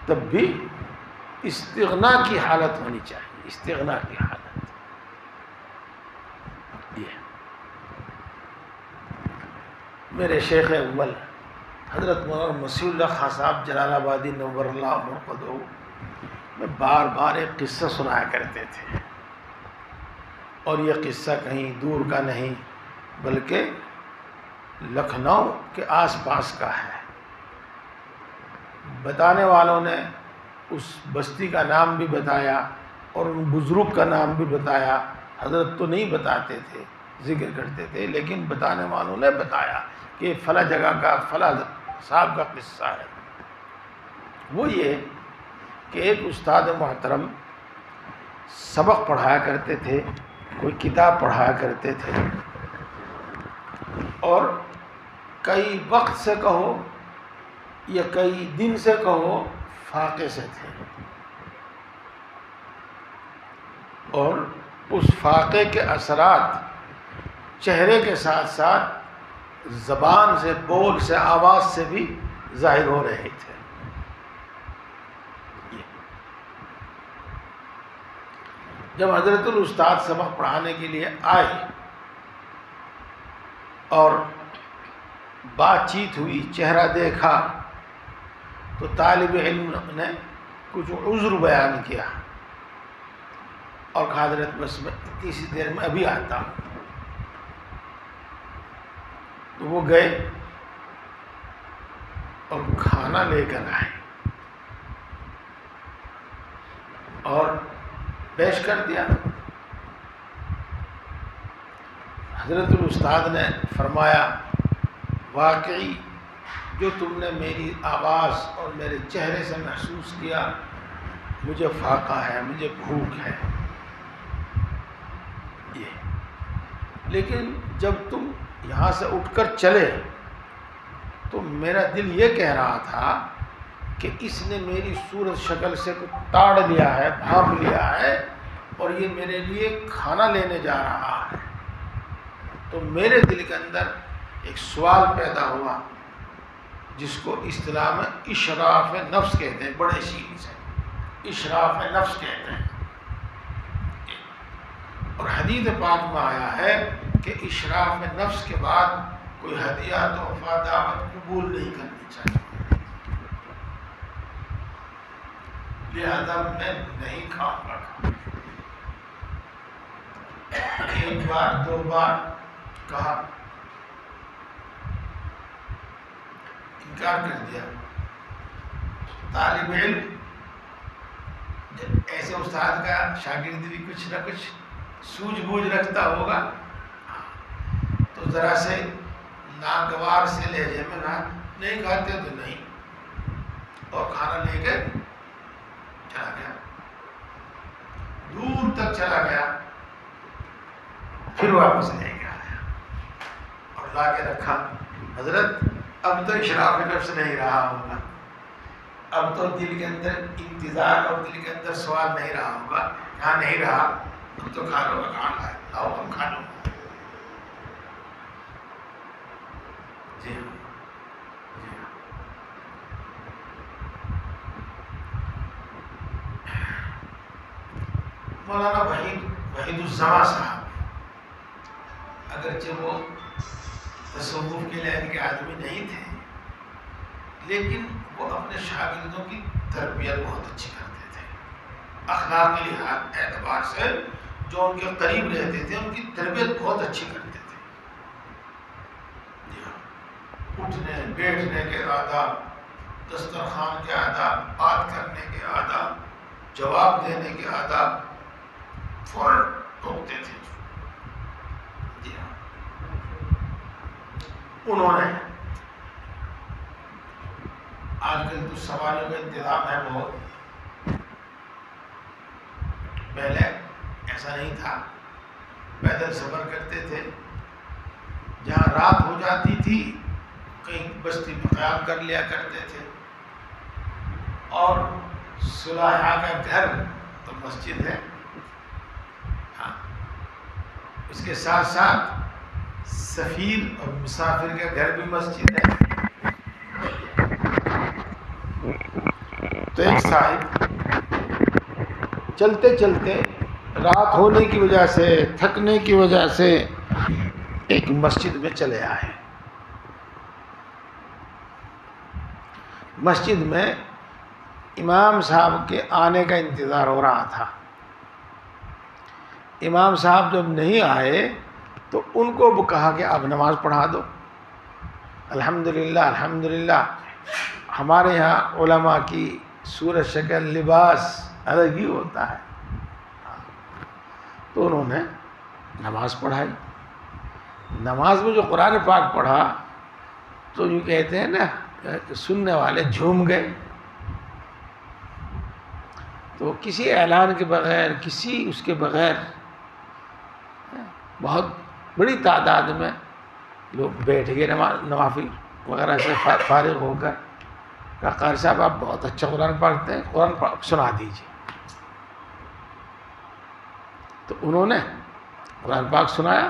تب بھی استغنا کی حالت ہونی چاہیے. استغنا کی حالت یہ میرے شیخ اول حضرت مولانا مسیح اللہ خان صاحب جلال آبادی نور اللہ مرقدہ میں بار بار ایک قصہ سنایا کرتے تھے، اور یہ قصہ کہیں دور کا نہیں بلکہ لکھنؤ کے آس پاس کا ہے. بتانے والوں نے اس بستی کا نام بھی بتایا اور ان بزرگ کا نام بھی بتایا. حضرت تو نہیں بتاتے تھے، ذکر کرتے تھے، لیکن بتانے والوں نے بتایا کہ فلاں جگہ کا فلاں صاحب کا قصہ ہے. وہ یہ کہ ایک استاد محترم سبق پڑھایا کرتے تھے، کوئی کتاب پڑھایا کرتے تھے، اور کئی وقت سے کہو یا کئی دن سے کہو فاقے سے تھے، اور اس فاقے کے اثرات چہرے کے ساتھ ساتھ زبان سے، بول سے، آواز سے بھی ظاہر ہو رہے تھے. جب حضرت الاستاد سبق پڑھانے کے لیے آئے اور بات چیت ہوئی، چہرہ دیکھا، تو طالب علم نے کچھ عذر بیان کیا اور کہا حضرت بس میں اتنی سی دیر میں ابھی آتا ہوں. تو وہ گئے اور کھانا لے کر آئے اور پیش کر دیا. حضرت الاستاد نے فرمایا واقعی جو تم نے میری آواز اور میرے چہرے سے محسوس کیا، مجھے فاقہ ہے، مجھے بھوک ہے. لیکن جب تم یہاں سے اٹھ کر چلے تو میرا دل یہ کہہ رہا تھا کہ اس نے میری صورت شکل سے کچھ تاڑ لیا ہے، بھانپ لیا ہے، اور یہ میرے لیے کھانا لینے جا رہا ہے. تو میرے دل کے اندر ایک سوال پیدا ہوا جس کو اصطلاح میں اشراف نفس کہتے ہیں، بڑے شین سے اشراف نفس کہتے ہیں. اور حدیث پاک میں آیا ہے کہ اشراف نفس کے بعد کوئی ہدیہ تحفہ دعوت قبول نہیں کرنی چاہیے. لہذا میں نہیں کھاؤں گا. ایک بار دو بار کہا، انکار کر دیا. طالب علم جب ایسے استاد کا شاگرد بھی کچھ نہ کچھ سوجھ بوجھ رکھتا ہوگا تو ذرا سے ناگوار سے لہجے میں نہ نہیں کھاتے تو نہیں، اور کھانا لے کے چلا گیا، دور تک چلا گیا، پھر واپس لے کے آیا اور لا کے رکھا. حضرت اب تو اشراف نفس نہیں رہا ہوگا، اب تو دل کے اندر انتظار اور دل کے اندر سوال نہیں رہا ہوگا. کہاں نہیں رہا، اب تو کھا لو گا، کھانا ہے، لاؤ ہم کھا لو. جی ہاں، جی ہاں. مولانا وحید الزما صاحب، اگرچہ وہ تصوف کے لائن کے آدمی نہیں تھے، لیکن وہ اپنے شاگردوں کی تربیت بہت اچھی کرتے تھے، اخلاقی اعتبار سے جو ان کے قریب رہتے تھے ان کی تربیت بہت اچھی کرتے تھے۔ اٹھنے بیٹھنے کے آداب، دسترخوان کے آداب، بات کرنے کے آداب، جواب دینے کے آداب فوراً ٹوکتے تھے۔ جی ہاں، انہوں نے آج کل تو سواریوں کا انتظام ہے بہت، پہلے ایسا نہیں تھا، پیدل سفر کرتے تھے، جہاں رات ہو جاتی تھی کہیں بستی میں قیام کر لیا کرتے تھے، اور صلاحہ کا گھر تو مسجد ہے، ہاں اس کے ساتھ ساتھ سفیر اور مسافر کا گھر بھی مسجد ہے۔ تو ایک صاحب چلتے چلتے رات ہونے کی وجہ سے، تھکنے کی وجہ سے ایک مسجد میں چلے آئے۔ مسجد میں امام صاحب کے آنے کا انتظار ہو رہا تھا۔ امام صاحب جب نہیں آئے تو ان کو وہ کہا کہ آپ نماز پڑھا دو۔ الحمدللہ الحمدللہ، ہمارے یہاں علماء کی صورت شکل لباس الگ ہی ہوتا ہے۔ تو انہوں نے نماز پڑھائی۔ نماز میں جو قرآن پاک پڑھا تو یوں کہتے ہیں نا کہ سننے والے جھوم گئے۔ تو کسی اعلان کے بغیر، کسی اس کے بغیر بہت بڑی تعداد میں لوگ بیٹھ گئے نوافل وغیرہ سے فارغ ہو کر۔ کہا قاری صاحب آپ بہت اچھا قرآن پڑھتے ہیں، قرآن پاک سنا دیجیے۔ تو انہوں نے قرآن پاک سنایا۔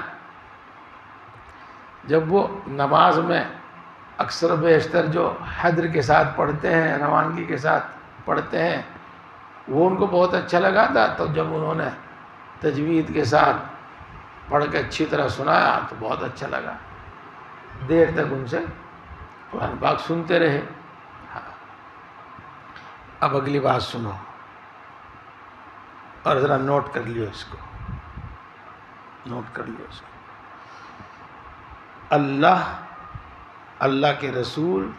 جب وہ نماز میں اکثر و بیشتر جو حدر کے ساتھ پڑھتے ہیں، روانگی کے ساتھ پڑھتے ہیں، وہ ان کو بہت اچھا لگا تھا۔ تو جب انہوں نے تجوید کے ساتھ پڑھ کے اچھی طرح سنایا تو بہت اچھا لگا۔ دیر تک ان سے قرآن پاک سنتے رہے۔ اب اگلی بات سنو اور ذرا نوٹ کر لیو اس کو، نوٹ کر لیو اس کو۔ اللہ کے رسول،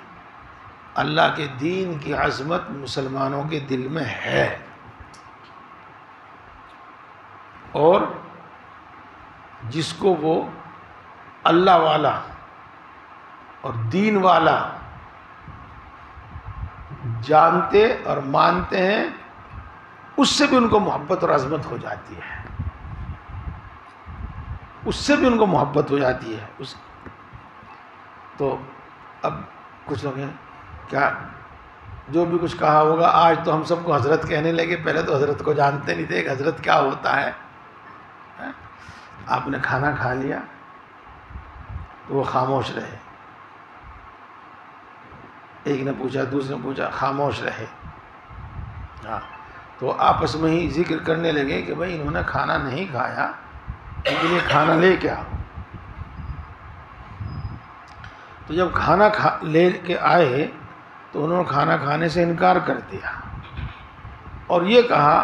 اللہ کے دین کی عظمت مسلمانوں کے دل میں ہے، اور جس کو وہ اللہ والا اور دین والا جانتے اور مانتے ہیں، اس سے بھی ان کو محبت اور عظمت ہو جاتی ہے، اس سے بھی ان کو محبت ہو جاتی ہے۔ تو اب کچھ لوگ ہیں کیا جو بھی کچھ کہا ہوگا، آج تو ہم سب کو حضرت کہنے لگے، پہلے تو حضرت کو جانتے نہیں تھے کہ حضرت کیا ہوتا ہے۔ آپ نے کھانا کھا لیا تو وہ خاموش رہے، ایک نے پوچھا، دوسرے نے پوچھا، خاموش رہے۔ ہاں تو آپس میں ہی ذکر کرنے لگے کہ بھائی انہوں نے کھانا نہیں کھایا، ان کے لیے کھانا لے کے آؤ۔ تو جب کھانا لے کے آئے تو انہوں نے کھانا کھانے سے انکار کر دیا، اور یہ کہا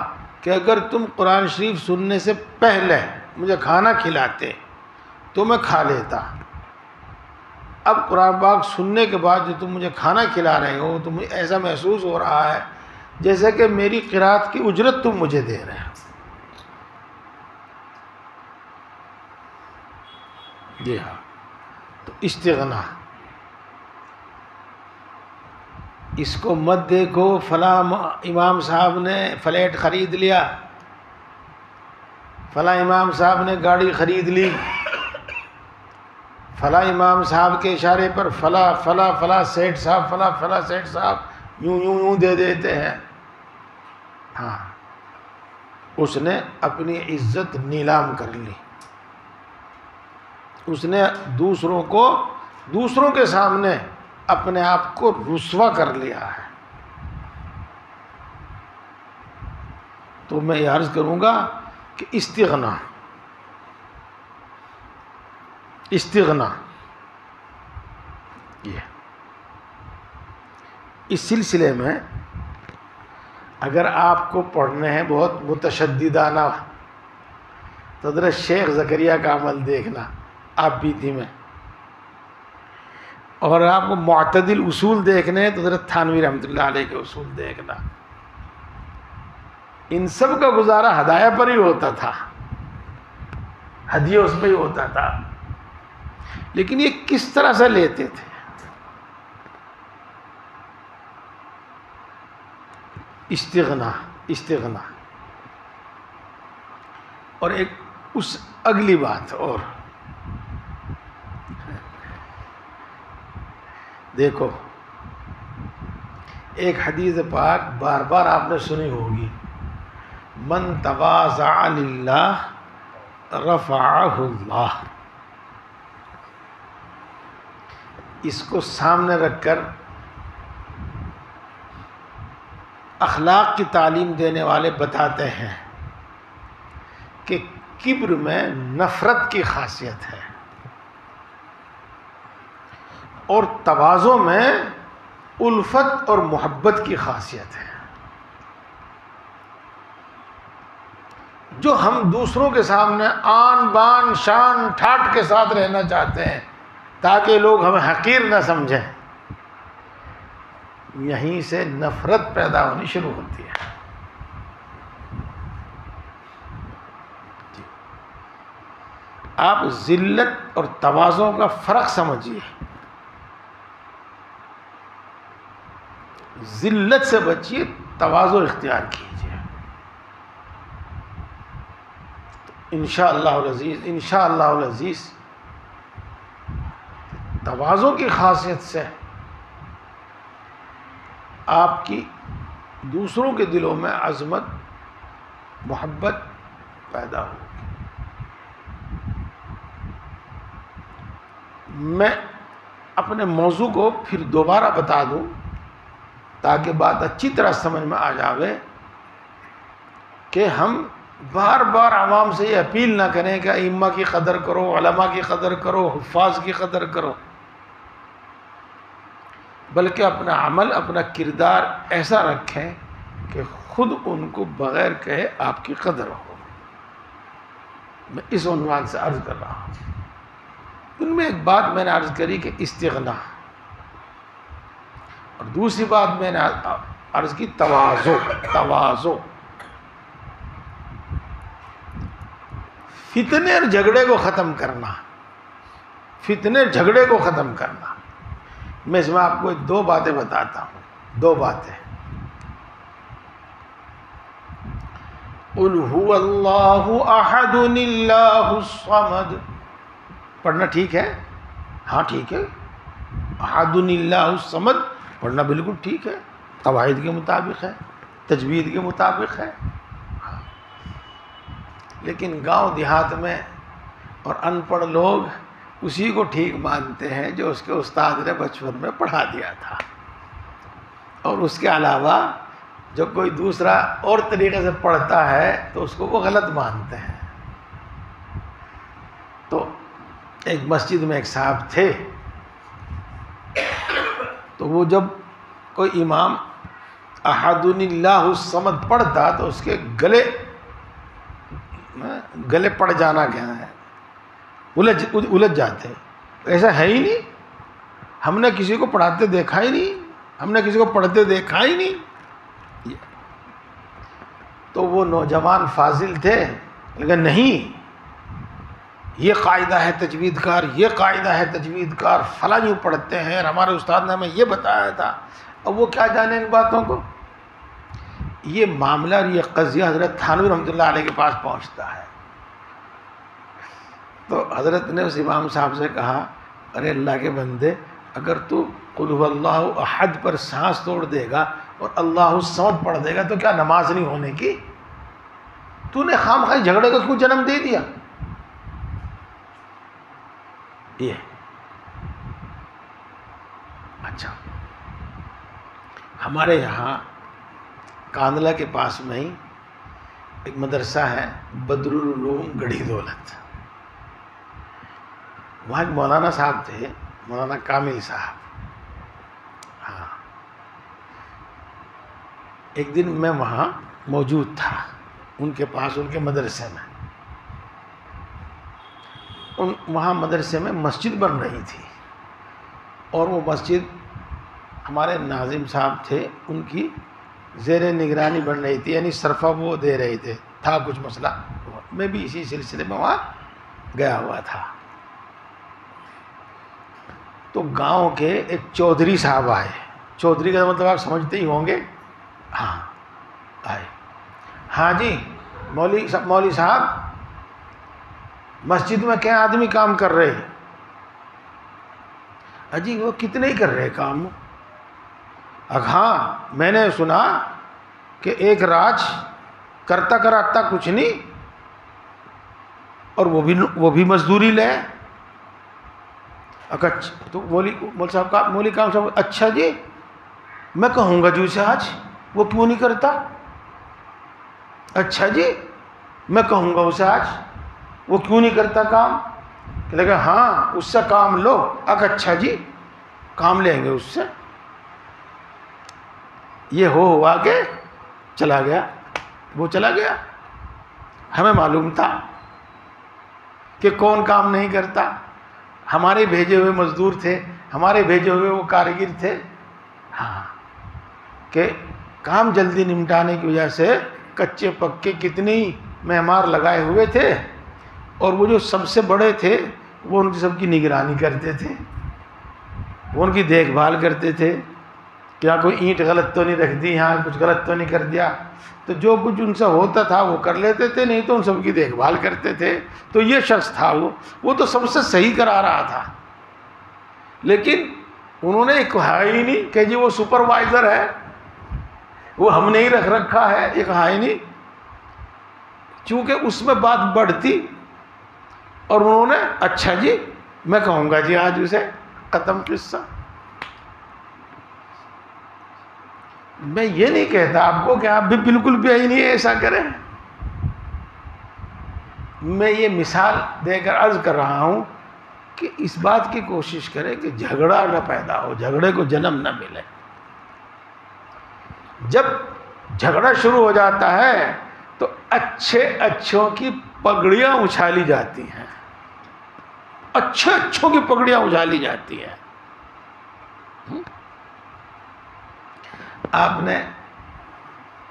کہ اگر تم قرآن شریف سننے سے پہلے مجھے کھانا کھلاتے تو میں کھا لیتا، اب قرآن پاک سننے کے بعد جو تم مجھے کھانا کھلا رہے ہو تو مجھے ایسا محسوس ہو رہا ہے جیسے کہ میری قرات کی اجرت تم مجھے دے رہے ہو۔ جی ہاں، تو استغنا، اس کو مت دیکھو فلاں امام صاحب نے فلیٹ خرید لیا، فلاں امام صاحب نے گاڑی خرید لی، فلاں امام صاحب کے اشارے پر فلاں سیٹ صاحب، فلاں سیٹ صاحب یوں دے دیتے ہیں۔ ہاں، اس نے اپنی عزت نیلام کر لی، اس نے دوسروں کے سامنے اپنے آپ کو رسوا کر لیا ہے۔ تو میں یہ عرض کروں گا کہ استغنا یہ اس سلسلے میں اگر آپ کو پڑھنے ہیں بہت متشددانہ تو حضرت شیخ زکریا کا عمل دیکھنا آپ بیتی میں، اور آپ کو معتدل اصول دیکھنے ہیں تو حضرت تھانوی رحمۃ اللہ علیہ کے اصول دیکھنا. ان سب کا گزارا ہدایہ پر ہی ہوتا تھا، ہدیہ اس پہ ہی ہوتا تھا، لیکن یہ کس طرح سے لیتے تھے؟ استغنا. اور ایک اس اگلی بات اور دیکھو، ایک حدیث پاک بار بار آپ نے سنی ہوگی، من تواضع للہ رفعہ اللہ. اس کو سامنے رکھ کر اخلاق کی تعلیم دینے والے بتاتے ہیں کہ کبر میں نفرت کی خاصیت ہے اور تواضع میں الفت اور محبت کی خاصیت ہے. جو ہم دوسروں کے سامنے آن بان شان ٹھاٹ کے ساتھ رہنا چاہتے ہیں تاکہ لوگ ہمیں حقیر نہ سمجھیں، یہیں سے نفرت پیدا ہونی شروع ہوتی ہے. آپ ذلت اور تواضع کا فرق سمجھیے. ذلت سے بچیے، تواضع اختیار کیجیے. انشاءاللہ العزیز تواضع کی خاصیت سے آپ کی دوسروں کے دلوں میں عظمت، محبت پیدا ہوگی. میں اپنے موضوع کو پھر دوبارہ بتا دوں تاکہ بات اچھی طرح سمجھ میں آ جاوے کہ ہم بار بار عوام سے یہ اپیل نہ کریں کہ ائمہ کی قدر کرو، علماء کی قدر کرو، حفاظ کی قدر کرو، بلکہ اپنا عمل، اپنا کردار ایسا رکھیں کہ خود ان کو بغیر کہے آپ کی قدر ہو. میں اس عنوان سے عرض کر رہا ہوں. ان میں ایک بات میں نے عرض کری کہ استغنا، اور دوسری بات میں نے عرض کی تواضع. فتنے اور جھگڑے کو ختم کرنا، میں اس میں آپ کو دو باتیں بتاتا ہوں. دو باتیں. قل هو اللہ احد اللہ الصمد، پڑھنا ٹھیک ہے؟ ہاں ٹھیک ہے. احد اللہ الصمد پڑھنا بالکل ٹھیک ہے، قواعد کے مطابق ہے، تجوید کے مطابق ہے. لیکن گاؤں دیہات میں اور ان پڑھ لوگ اسی کو ٹھیک مانتے ہیں جو اس کے استاد نے بچپن میں پڑھا دیا تھا، اور اس کے علاوہ جو کوئی دوسرا اور طریقے سے پڑھتا ہے تو اس کو وہ غلط مانتے ہیں. تو ایک مسجد میں ایک صاحب تھے، تو وہ جب کوئی امام احد اللہ الصمد پڑھتا تو اس کے گلے پڑ جانا کیا ہے، الجھ جاتے. ایسا ہے ہی نہیں، ہم نے کسی کو پڑھاتے دیکھا ہی نہیں، ہم نے کسی کو پڑھتے دیکھا ہی نہیں. تو وہ نوجوان فاضل تھے، لیکن نہیں، یہ قاعدہ ہے تجوید کار، یہ قاعدہ ہے تجوید کار، فلاں یوں پڑھتے ہیں اور ہمارے استاد نے ہمیں یہ بتایا تھا. اب وہ کیا جانے ان باتوں کو. یہ معاملہ اور یہ قضیہ حضرت تھانوی رحمۃ اللہ علیہ کے پاس پہنچتا ہے. تو حضرت نے اس امام صاحب سے کہا، ارے اللہ کے بندے، اگر تو قل هو اللہ احد پر سانس توڑ دے گا اور اللہ الصمد پڑھ دے گا تو کیا نماز نہیں ہونے کی؟ تو نے خواہ جھگڑے کو کیوں جنم دے دیا؟ یہ اچھا، ہمارے یہاں کاندلہ کے پاس میں ہی ایک مدرسہ ہے بدر العلوم گڑھی دولت. وہاں ایک مولانا صاحب تھے، مولانا کامل صاحب. ایک دن میں وہاں موجود تھا ان کے پاس، ان کے مدرسے میں. وہاں مدرسے میں مسجد بن رہی تھی، اور وہ مسجد ہمارے ناظم صاحب تھے ان کی زیر نگرانی بن رہی تھی، یعنی صرفہ وہ دے رہے تھے. تھا کچھ مسئلہ، میں بھی اسی سلسلے میں وہاں گیا ہوا تھا. تو گاؤں کے ایک چودھری صاحب آئے. چودھری کا مطلب آپ سمجھتے ہی ہوں گے. ہاں آئے. ہاں جی مولوی صاحب، مسجد میں کیا آدمی کام کر رہے؟ اجی وہ کتنے ہی کر رہے کام؟ ہاں میں نے سنا کہ ایک راج کرتا کراتا کچھ نہیں، اور وہ بھی مزدوری لے. تو مول صاحب کا مولوی کام صاحب، اچھا جی میں کہوں گا جو اسے آج وہ کیوں نہیں کرتا. اچھا جی میں کہوں گا اسے آج وہ کیوں نہیں کرتا کام. لیکن ہاں اس سے کام لو. اچھا جی کام لیں گے اس سے. یہ ہوا کہ چلا گیا. وہ چلا گیا. ہمیں معلوم تھا کہ کون کام نہیں کرتا. ہمارے بھیجے ہوئے مزدور تھے، ہمارے بھیجے ہوئے وہ کاریگر تھے. ہاں کہ کام جلدی نمٹانے کی وجہ سے کچے پکے کتنے معمار لگائے ہوئے تھے، اور وہ جو سب سے بڑے تھے وہ ان کی سب کی نگرانی کرتے تھے، وہ ان کی دیکھ بھال کرتے تھے. کیا کوئی اینٹ غلط تو نہیں رکھ دی، یہاں کچھ غلط تو نہیں کر دیا. تو جو کچھ ان سے ہوتا تھا وہ کر لیتے تھے، نہیں تو ان سب کی دیکھ بھال کرتے تھے. تو یہ شخص تھا وہ تو سب سے صحیح کرا رہا تھا. لیکن انہوں نے کہا ہی نہیں کہ جی وہ سپروائزر ہے، وہ ہم نے ہی رکھ رکھا ہے. یہ کہا ہی نہیں، چونکہ اس میں بات بڑھتی، اور انہوں نے اچھا جی میں کہوں گا جی آج اسے. ختم قصہ. میں یہ نہیں کہتا آپ کو کہ آپ بھی بالکل بھی ہی نہیں ایسا کریں. میں یہ مثال دے کر عرض کر رہا ہوں کہ اس بات کی کوشش کریں کہ جھگڑا نہ پیدا ہو، جھگڑے کو جنم نہ ملے. جب جھگڑا شروع ہو جاتا ہے تو اچھوں کی پگڑیاں اچھالی جاتی ہیں. اچھوں کی پگڑیاں اچھالی جاتی ہیں. آپ نے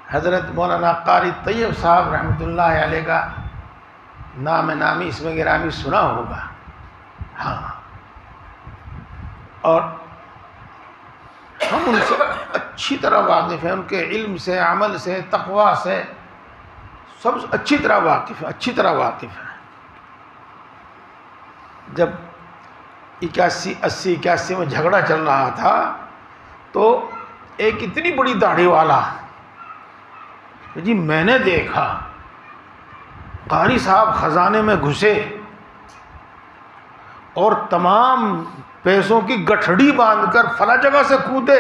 حضرت مولانا قاری طیب صاحب رحمۃ اللہ علیہ کا نام نامی اسم گرامی سنا ہوگا. ہاں، اور ہم ان سے اچھی طرح واقف ہیں، ان کے علم سے، عمل سے، تقویٰ سے سب اچھی طرح واقف ہیں. جب 81 میں جھگڑا چل رہا تھا تو ایک اتنی بڑی داڑھی والا جی میں نے دیکھا قاری صاحب خزانے میں گھسے اور تمام پیسوں کی گٹھڑی باندھ کر فلاں جگہ سے کودے.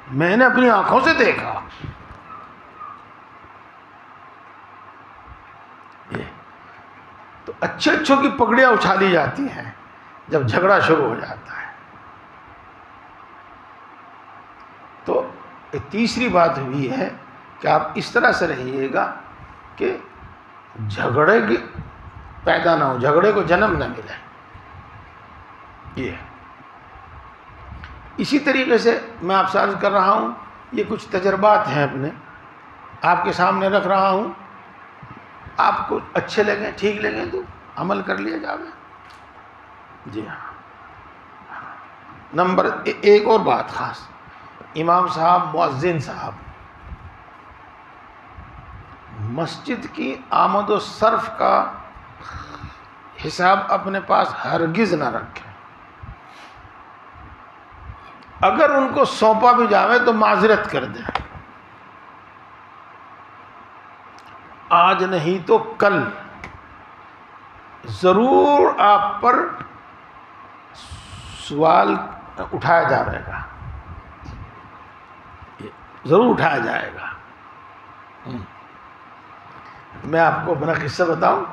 میں نے اپنی آنکھوں سے دیکھا. تو اچھوں کی پگڑیاں اچھالی جاتی ہیں جب جھگڑا شروع ہو جاتا ہے. تو تیسری بات بھی ہے کہ آپ اس طرح سے رہیے گا کہ جھگڑے کی پیدا نہ ہو، جھگڑے کو جنم نہ ملے. یہ اسی طریقے سے میں آپ سے عرض کر رہا ہوں، یہ کچھ تجربات ہیں اپنے آپ کے سامنے رکھ رہا ہوں. آپ کو اچھے لگیں، ٹھیک لگیں تو عمل کر لیا جائے. جی ہاں. نمبر ایک اور بات خاص، امام صاحب، مؤذن صاحب مسجد کی آمد و صرف کا حساب اپنے پاس ہرگز نہ رکھیں. اگر ان کو سونپا بھی جاوے تو معذرت کر دیں. آج نہیں تو کل ضرور آپ پر سوال اٹھایا جائے گا، ضرور اٹھایا جائے گا. میں آپ کو اپنا قصہ بتاؤں.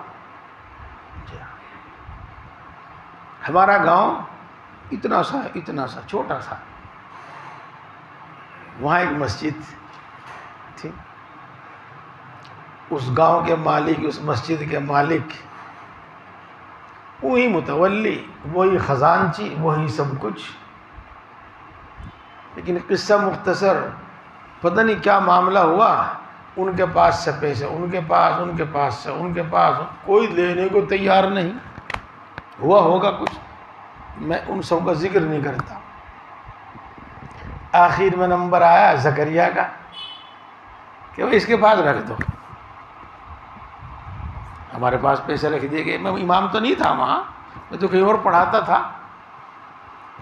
ہمارا گاؤں اتنا سا چھوٹا سا، وہاں ایک مسجد تھی. اس گاؤں کے مالک، اس مسجد کے مالک، وہی متولی، وہی خزانچی، وہی سب کچھ. لیکن قصہ مختصر، پتہ نہیں کیا معاملہ ہوا، ان کے پاس سے پیسے، ان کے پاس سے، کوئی لینے کو تیار نہیں. ہوا ہوگا کچھ، میں ان سب کا ذکر نہیں کرتا. آخر میں نمبر آیا زکریہ کا کہ وہ اس کے پاس رکھ دو. ہمارے پاس پیسے رکھ دیے گئے. میں امام تو نہیں تھا وہاں، میں تو کہیں اور پڑھاتا تھا.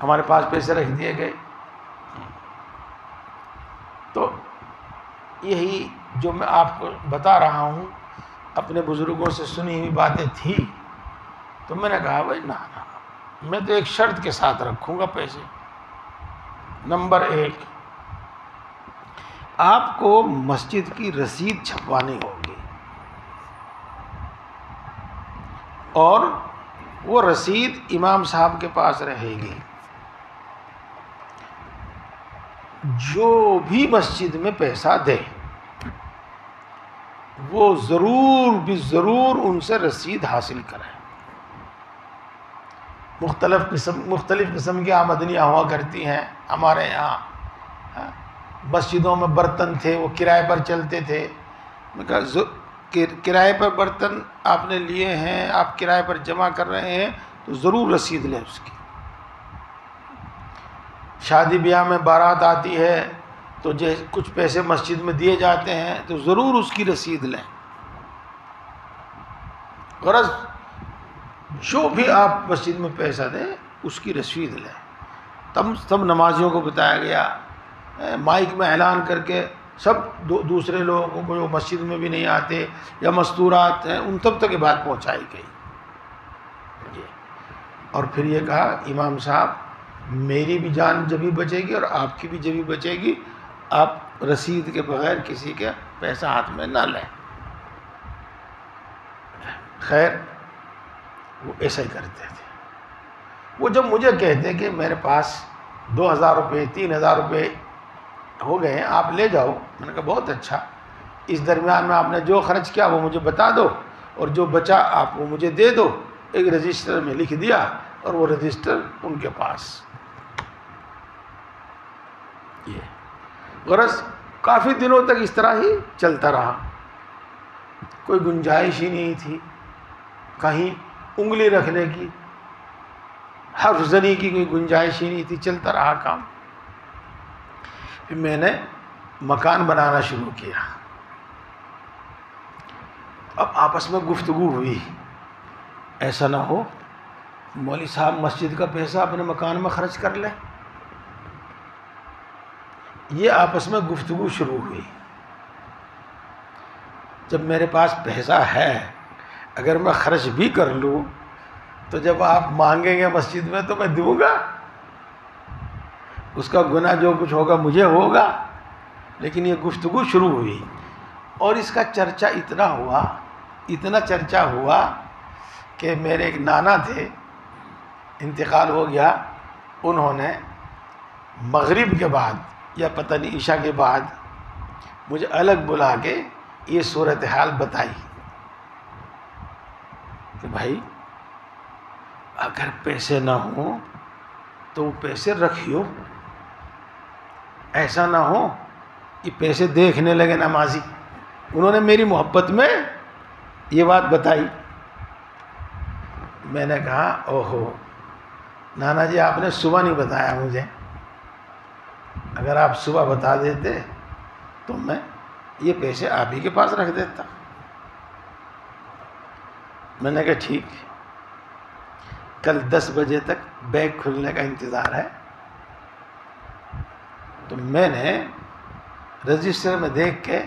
ہمارے پاس پیسے رکھ دیے گئے. تو یہی جو میں آپ کو بتا رہا ہوں اپنے بزرگوں سے سنی ہوئی باتیں تھی. تو میں نے کہا بھائی نہ، میں تو ایک شرط کے ساتھ رکھوں گا پیسے. نمبر 1، آپ کو مسجد کی رسید چھپوانی ہوگی، اور وہ رسید امام صاحب کے پاس رہے گی. جو بھی مسجد میں پیسہ دے وہ ضرور بھی ضرور ان سے رسید حاصل کرے. مختلف قسم کی آمدنیاں ہوا کرتی ہیں ہمارے یہاں. مسجدوں میں برتن تھے، وہ کرائے پر چلتے تھے. میں کہا کرائے پر برتن آپ نے لیے ہیں، آپ کرائے پر جمع کر رہے ہیں تو ضرور رسید لیں اس کی. شادی بیاہ میں بارات آتی ہے تو کچھ پیسے مسجد میں دیے جاتے ہیں تو ضرور اس کی رسید لیں. غرض جو بھی آپ مسجد میں پیسہ دیں اس کی رسید لیں. تب نمازیوں کو بتایا گیا، مائک میں اعلان کر کے سب دوسرے لوگوں کو جو مسجد میں بھی نہیں آتے یا مستورات ہیں ان تک یہ بات پہنچائی گئی. اور پھر یہ کہا امام صاحب میری بھی جان جبھی بچے گی اور آپ کی بھی جبھی بچے گی، آپ رسید کے بغیر کسی کے پیسہ ہاتھ میں نہ لیں. خیر وہ ایسا ہی کرتے تھے. وہ جب مجھے کہتے کہ میرے پاس 2000 روپے 3000 روپے ہو گئے ہیں آپ لے جاؤ، میں نے کہا بہت اچھا. اس درمیان میں آپ نے جو خرچ کیا وہ مجھے بتا دو، اور جو بچا آپ وہ مجھے دے دو. ایک رجسٹر میں لکھ دیا اور وہ رجسٹر ان کے پاس. یہ غرض کافی دنوں تک اس طرح ہی چلتا رہا. کوئی گنجائش ہی نہیں تھی کہیں انگلی رکھنے کی، حرف زنی کی کوئی گنجائش ہی نہیں تھی. چلتا رہا کام. پھر میں نے مکان بنانا شروع کیا. اب آپس میں گفتگو ہوئی، ایسا نہ ہو مولوی صاحب مسجد کا پیسہ اپنے مکان میں خرچ کر لیں. یہ آپس میں گفتگو شروع ہوئی. جب میرے پاس پیسہ ہے اگر میں خرچ بھی کر لوں تو جب آپ مانگیں گے مسجد میں تو میں دوں گا، اس کا گناہ جو کچھ ہوگا مجھے ہوگا. لیکن یہ گفتگو شروع ہوئی اور اس کا چرچا اتنا چرچا ہوا کہ میرے ایک نانا تھے، انتقال ہو گیا. انہوں نے مغرب کے بعد یا پتہ نہیں عشاء کے بعد مجھے الگ بلا کے یہ صورتحال بتائی کہ بھائی اگر پیسے نہ ہوں تو وہ پیسے رکھیو، ایسا نہ ہو کہ پیسے دیکھنے لگے نمازی. انہوں نے میری محبت میں یہ بات بتائی. میں نے کہا اوہو نانا جی آپ نے صبح نہیں بتایا مجھے، اگر آپ صبح بتا دیتے تو میں یہ پیسے آپ ہی کے پاس رکھ دیتا. میں نے کہا ٹھیک، کل 10 بجے تک بینک کھلنے کا انتظار ہے. تو میں نے رجسٹر میں دیکھ کے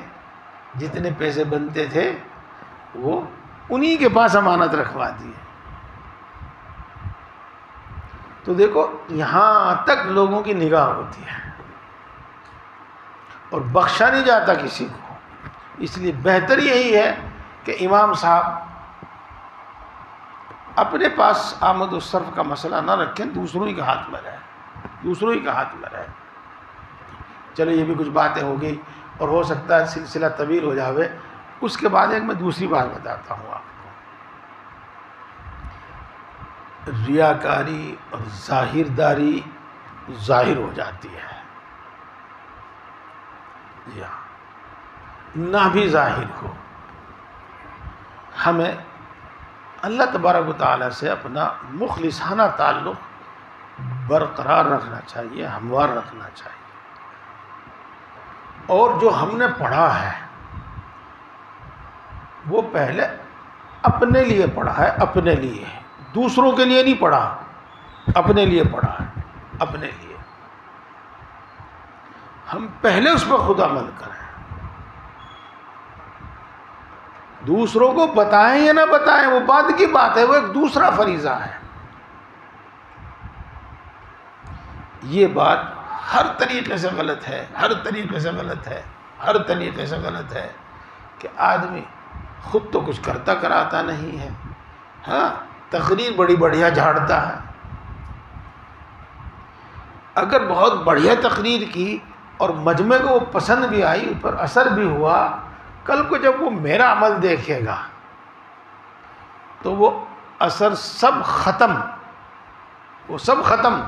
جتنے پیسے بنتے تھے وہ انہی کے پاس امانت رکھوا دیے. تو دیکھو یہاں تک لوگوں کی نگاہ ہوتی ہے اور بخشا نہیں جاتا کسی کو. اس لیے بہتر یہی ہے کہ امام صاحب اپنے پاس آمد و صرف کا مسئلہ نہ رکھیں، دوسروں ہی کے ہاتھ میں رہے. چلو یہ بھی کچھ باتیں ہو گئی. اور ہو سکتا ہے سلسلہ طویل ہو جاوے. اس کے بعد ایک میں دوسری بات بتاتا ہوں آپ کو. ریاکاری اور ظاہر داری ظاہر ہو جاتی ہے. جی ہاں، نہ بھی ظاہر ہو، ہمیں اللہ تبارک و تعالیٰ سے اپنا مخلصانہ تعلق برقرار رکھنا چاہیے، ہموار رکھنا چاہیے. اور جو ہم نے پڑھا ہے وہ پہلے اپنے لیے پڑھا ہے، اپنے لیے، دوسروں کے لیے نہیں پڑھا، اپنے لیے پڑھا ہے، اپنے لیے. ہم پہلے اس پر خود عمل کریں. دوسروں کو بتائیں یا نہ بتائیں وہ بعد کی بات ہے، وہ ایک دوسرا فریضہ ہے. یہ بات ہر طریقے سے غلط ہے، ہر طریقے سے غلط ہے، ہر طریقے سے غلط ہے کہ آدمی خود تو کچھ کرتا کراتا نہیں ہے، ہاں تقریر بڑی بڑھیا جھاڑتا ہے. اگر بہت بڑھیا تقریر کی اور مجمع کو وہ پسند بھی آئی، اس پر اثر بھی ہوا، کل کو جب وہ میرا عمل دیکھے گا تو وہ اثر سب ختم، وہ سب ختم.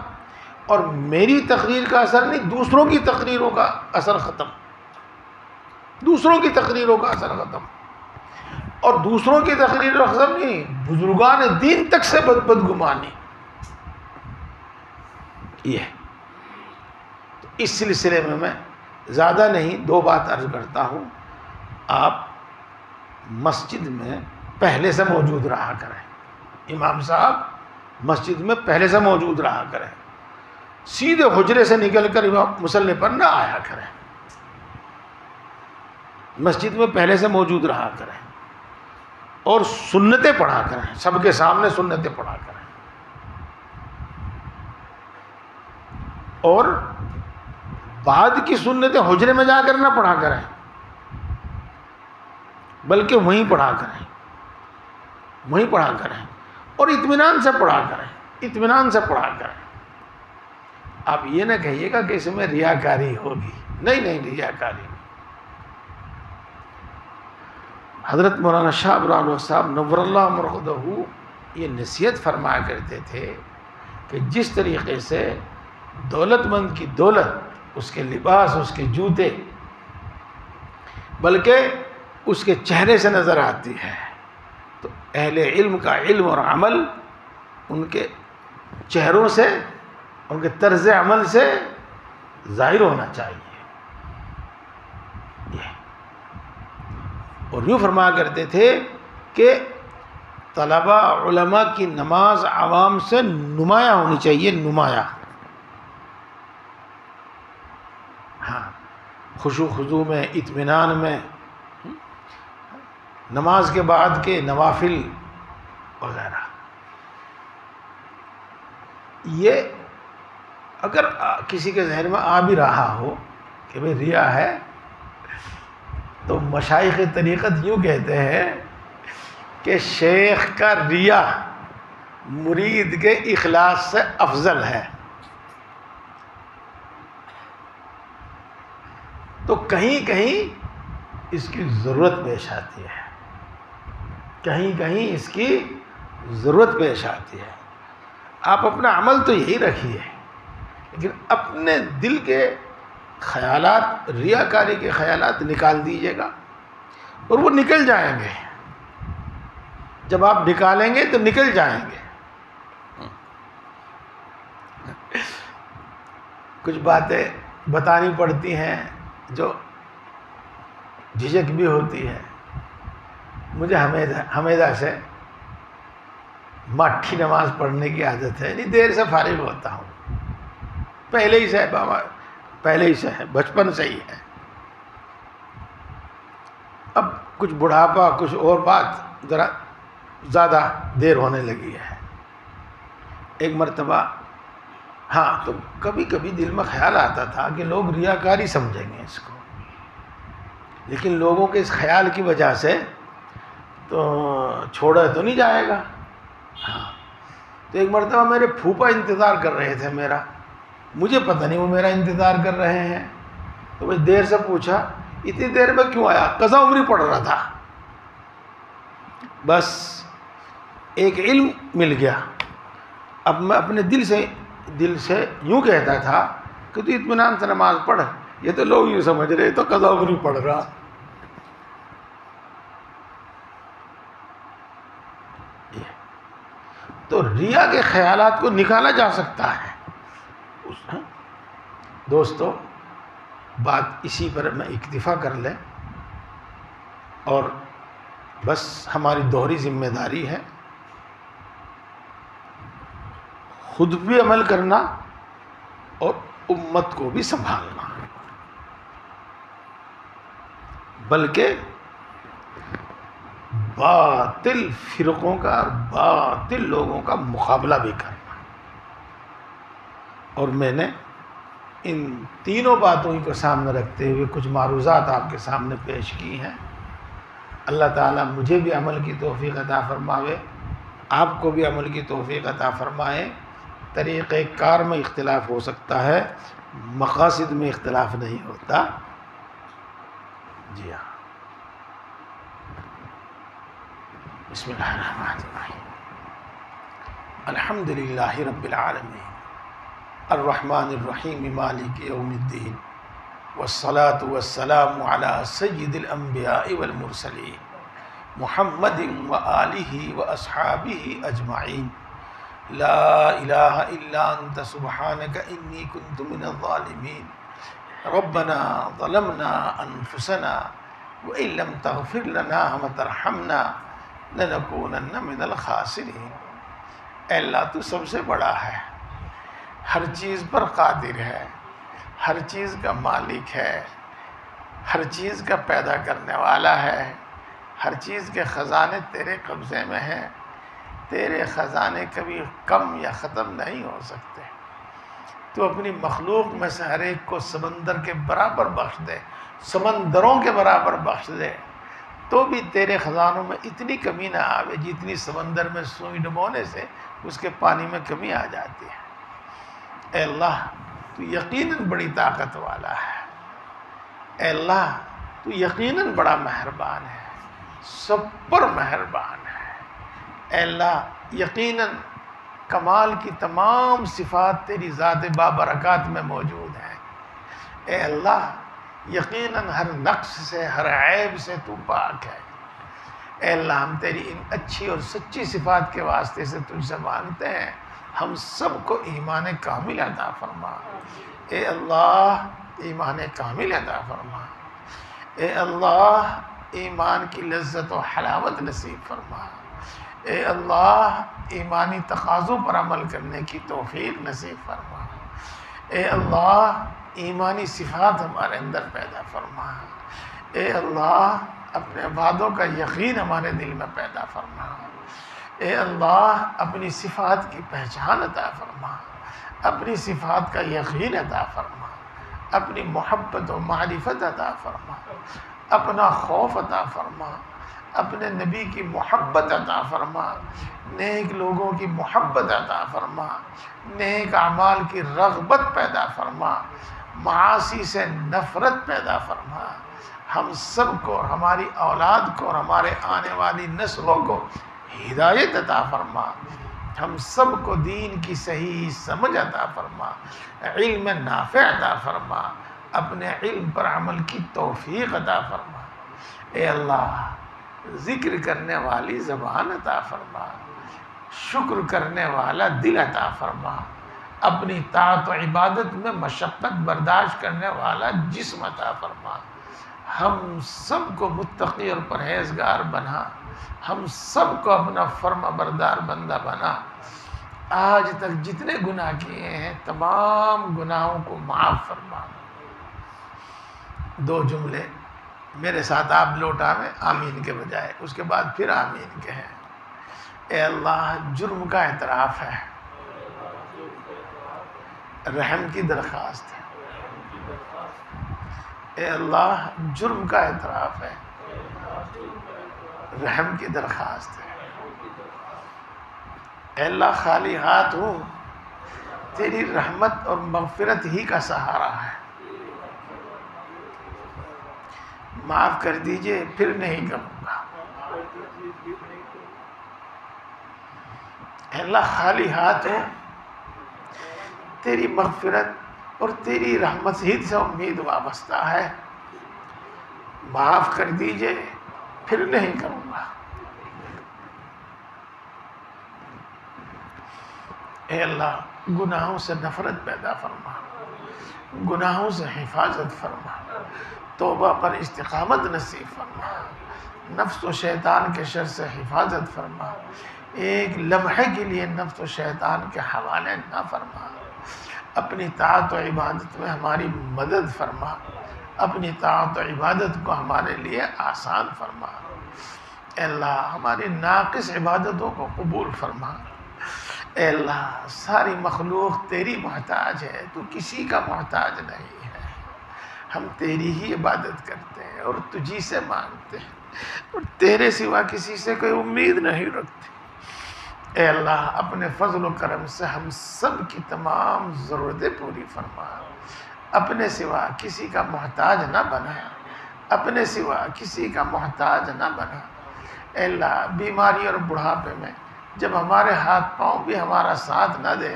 اور میری تقریر کا اثر نہیں، دوسروں کی تقریروں کا اثر ختم، دوسروں کی تقریروں کا اثر ختم. اور دوسروں کی تقریر کا اثر نہیں، بزرگان دین تک سے بدگمانی. یہ تو اس سلسلے میں زیادہ نہیں، دو بات عرض کرتا ہوں. آپ مسجد میں پہلے سے موجود رہا کریں. امام صاحب مسجد میں پہلے سے موجود رہا کریں. سیدھے حجرے سے نکل کر مصلی پر نہ آیا کریں. مسجد میں پہلے سے موجود رہا کریں اور سنتیں پڑھا کریں، سب کے سامنے سنتیں پڑھا کریں. اور بعد کی سنتیں حجرے میں جا کر نہ پڑھا کریں، بلکہ وہیں پڑھا کریں، وہیں پڑھا کریں اور اطمینان سے پڑھا کریں، اطمینان سے پڑھا کریں. آپ یہ نہ کہیے گا کہ اس میں ریاکاری ہوگی. نہیں نہیں، ریاکاری نہیں. حضرت مولانا شاہ ابرار صاحب نور اللہ مرقدہ یہ نصیحت فرمایا کرتے تھے کہ جس طریقے سے دولت مند کی دولت اس کے لباس، اس کے جوتے، بلکہ اس کے چہرے سے نظر آتی ہے، تو اہل علم کا علم اور عمل ان کے چہروں سے، ان کے طرز عمل سے ظاہر ہونا چاہیے. اور یوں فرمایا کرتے تھے کہ طلباء علماء کی نماز عوام سے نمایاں ہونی چاہیے، نمایاں. ہاں، خشوع خضوع میں، اطمینان میں، نماز کے بعد کے نوافل وغیرہ. یہ اگر کسی کے ذہن میں آ بھی رہا ہو کہ بھئی ریا ہے، تو مشائخ طریقت یوں کہتے ہیں کہ شیخ کا ریا مرید کے اخلاص سے افضل ہے. تو کہیں کہیں اس کی ضرورت پیش آتی ہے، کہیں کہیں اس کی ضرورت پیش آتی ہے. آپ اپنا عمل تو یہی رکھیے، لیکن اپنے دل کے خیالات، ریاکاری کے خیالات نکال دیجیے گا، اور وہ نکل جائیں گے. جب آپ نکالیں گے تو نکل جائیں گے. کچھ باتیں بتانی پڑتی ہیں جو جھجک بھی ہوتی ہے. مجھے حمیدہ سے ماٹھی نماز پڑھنے کی عادت ہے، نہیں دیر سے فارغ ہوتا ہوں، پہلے ہی سے ہے، بچپن سے ہی ہے. اب کچھ بڑھاپا، کچھ اور بات ذرا زیادہ دیر ہونے لگی ہے. ایک مرتبہ ہاں تو کبھی کبھی دل میں خیال آتا تھا کہ لوگ ریاکاری سمجھیں گے اس کو، لیکن لوگوں کے اس خیال کی وجہ سے تو چھوڑا تو نہیں جائے گا. ہاں تو ایک مرتبہ میرے پھوپھا انتظار کر رہے تھے میرا، مجھے پتہ نہیں وہ میرا انتظار کر رہے ہیں، تو میں دیر سے پوچھا اتنی دیر میں کیوں آیا؟ قضا عمری پڑھ رہا تھا. بس ایک علم مل گیا. اب میں اپنے دل سے یوں کہتا تھا کہ تو اطمینان سے نماز پڑھ. یہ تو لوگ یوں سمجھ رہے تو قضا عمری پڑھ رہا. تو ریا کے خیالات کو نکالا جا سکتا ہے. دوستو بات اسی پر میں اکتفا کر لیں، اور بس ہماری دوہری ذمہ داری ہے خود بھی عمل کرنا اور امت کو بھی سنبھالنا. بلکہ باطل فرقوں کا اور باطل لوگوں کا مقابلہ بھی کرنا. اور میں نے ان تینوں باتوں کو سامنے رکھتے ہوئے کچھ معروضات آپ کے سامنے پیش کی ہیں. اللہ تعالیٰ مجھے بھی عمل کی توفیق عطا فرماوے، آپ کو بھی عمل کی توفیق عطا فرمائے. طریقہ کار میں اختلاف ہو سکتا ہے، مقاصد میں اختلاف نہیں ہوتا. جی ہاں. بسم اللہ الرحمن الرحیم. الحمد للہ رب العالمین الرحمن الرحیم مالک یوم الدین والصلاة والسلام علی سید الانبیاء والمرسلین محمد وآلہ واصحابہ اجمعین. لا الہ الا انت سبحانک انی کنت من الظالمین. ربنا ظلمنا انفسنا وان لم تغفر لنا وترحمنا لنکونن من الخاسرین. اے اللہ تو سب سے بڑا ہے، ہر چیز پر قادر ہے، ہر چیز کا مالک ہے، ہر چیز کا پیدا کرنے والا ہے. ہر چیز کے خزانے تیرے قبضے میں ہیں. تیرے خزانے کبھی کم یا ختم نہیں ہو سکتے. تو اپنی مخلوق میں سے ہر ایک کو سمندر کے برابر بخش دے، سمندروں کے برابر بخش دے، تو بھی تیرے خزانوں میں اتنی کمی نہ آوے جتنی سمندر میں سوئی ڈبونے سے اس کے پانی میں کمی آ جاتی ہے. اے اللہ تو یقیناً بڑی طاقت والا ہے. اے اللہ تو یقیناً بڑا مہربان ہے، سب پر مہربان ہے. اے اللہ یقیناً کمال کی تمام صفات تیری ذات بابرکات میں موجود ہیں. اے اللہ یقیناً ہر نقص سے، ہر عیب سے تو پاک ہے. اے اللہ ہم تیری ان اچھی اور سچی صفات کے واسطے سے تجھ سے مانگتے ہیں، ہم سب کو ایمان کامل عطا فرما. اے اللہ ایمان کامل عطا فرما. اے اللہ ایمان کی لذت و حلاوت نصیب فرما. اے اللہ ایمانی تقاضوں پر عمل کرنے کی توفیق نصیب فرما. اے اللہ ایمانی صفات ہمارے اندر پیدا فرما. اے اللہ اپنے وعدوں کا یقین ہمارے دل میں پیدا فرما. اے اللہ اپنی صفات کی پہچان عطا فرما، اپنی صفات کا یقین عطا فرما، اپنی محبت و معرفت عطا فرما، اپنا خوف عطا فرما، اپنے نبی کی محبت عطا فرما، نیک لوگوں کی محبت عطا فرما، نیک اعمال کی رغبت پیدا فرما، معاصی سے نفرت پیدا فرما. ہم سب کو، ہماری اولاد کو اور ہمارے آنے والی نسلوں کو ہدایت عطا فرما. ہم سب کو دین کی صحیح سمجھ عطا فرما، علم نافع عطا فرما، اپنے علم پر عمل کی توفیق عطا فرما. اے اللہ ذکر کرنے والی زبان عطا فرما، شکر کرنے والا دل عطا فرما، اپنی طاعت و عبادت میں مشقت برداشت کرنے والا جسم عطا فرما. ہم سب کو متقی اور پرہیزگار بنا، ہم سب کو اپنا فرما بردار بندہ بنا. آج تک جتنے گناہ کیے ہیں تمام گناہوں کو معاف فرما. دو جملے میرے ساتھ آپ لوٹاویں آمین کے بجائے، اس کے بعد پھر آمین کہیں. اے اللہ جرم کا اعتراف ہے، رحم کی درخواست ہے. اے اللہ جرم کا اعتراف ہے، رحم کی درخواست ہے. اے اللہ خالی ہاتھ ہوں، تیری رحمت اور مغفرت ہی کا سہارا ہے. معاف کر دیجئے پھر نہیں کروں گا۔ اے اللہ خالی ہاتھ ہوں، تیری مغفرت اور تیری رحمت ہی سے امید وابستہ ہے، معاف کر دیجئے پھر نہیں کروں گا۔ اے اللہ گناہوں سے نفرت پیدا فرما، گناہوں سے حفاظت فرما، توبہ پر استقامت نصیب فرما، نفس و شیطان کے شر سے حفاظت فرما، ایک لمحے کے لیے نفس و شیطان کے حوالے نہ فرما، اپنی طاعت و عبادت میں ہماری مدد فرما، اپنی طاعت و عبادت کو ہمارے لیے آسان فرما۔ اے اللہ ہماری ناقص عبادتوں کو قبول فرما۔ اے اللہ ساری مخلوق تیری محتاج ہے، تو کسی کا محتاج نہیں ہے، ہم تیری ہی عبادت کرتے ہیں اور تجھی سے مانگتے ہیں اور تیرے سوا کسی سے کوئی امید نہیں رکھتے۔ اے اللہ اپنے فضل و کرم سے ہم سب کی تمام ضرورتیں پوری فرما، اپنے سوا کسی کا محتاج نہ بنا، اپنے سوا کسی کا محتاج نہ بنا۔ اے اللہ بیماری اور بڑھاپے میں جب ہمارے ہاتھ پاؤں بھی ہمارا ساتھ نہ دے،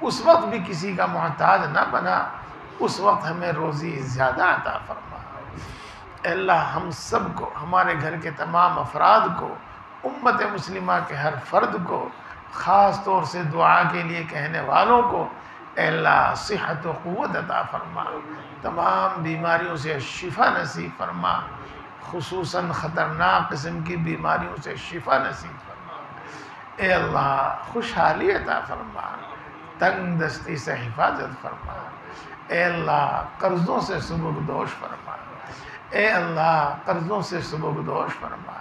اس وقت بھی کسی کا محتاج نہ بنا، اس وقت ہمیں روزی زیادہ عطا فرما۔ اے اللہ ہم سب کو، ہمارے گھر کے تمام افراد کو، امت مسلمہ کے ہر فرد کو، خاص طور سے دعا کے لیے کہنے والوں کو اے اللہ صحت و قوت عطا فرما، تمام بیماریوں سے شفا نصیب فرما، خصوصاً خطرناک قسم کی بیماریوں سے شفا نصیب فرما۔ اے اللہ خوشحالی عطا فرما، تنگ دستی سے حفاظت فرما۔ اے اللہ قرضوں سے سبکدوش فرما، اے اللہ قرضوں سے سبکدوش فرما۔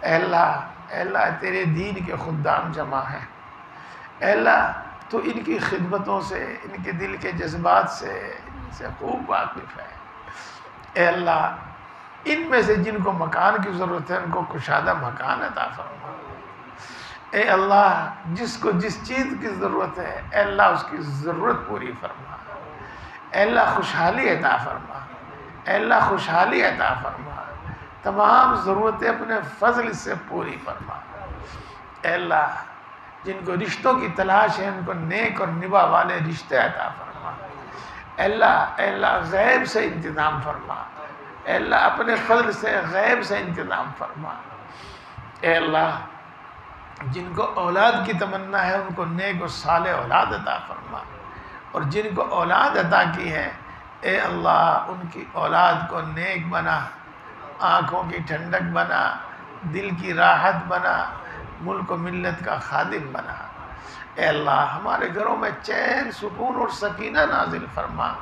اے اللہ تیرے دین کے خدام جمع ہیں، اے اللہ تو ان کی خدمتوں سے، ان کے دل کے جذبات سے، ان سے خوب واقف ہے۔ اے اللہ ان میں سے جن کو مکان کی ضرورت ہے ان کو کشادہ مکان عطا فرما۔ اے اللہ جس کو جس چیز کی ضرورت ہے اے اللہ اس کی ضرورت پوری فرما۔ اے اللہ خوشحالی عطا فرما، اے اللہ خوشحالی عطا فرما، تمام ضرورتیں اپنے فضل سے پوری فرما۔ اے اللہ جن کو رشتوں کی تلاش ہے ان کو نیک اور نبا والے رشتے عطا فرما۔ اے اللہ غیب سے انتظام فرما، اے اللہ اپنے فضل سے غیب سے انتظام فرما۔ اے اللہ جن کو اولاد کی تمنا ہے ان کو نیک و صالح اولاد عطا فرما، اور جن کو اولاد عطا کی ہے اے اللہ ان کی اولاد کو نیک بنا، آنکھوں کی ٹھنڈک بنا، دل کی راحت بنا، ملک و ملت کا خادم بنا۔ اے اللہ ہمارے گھروں میں چین، سکون اور سکینہ نازل فرما،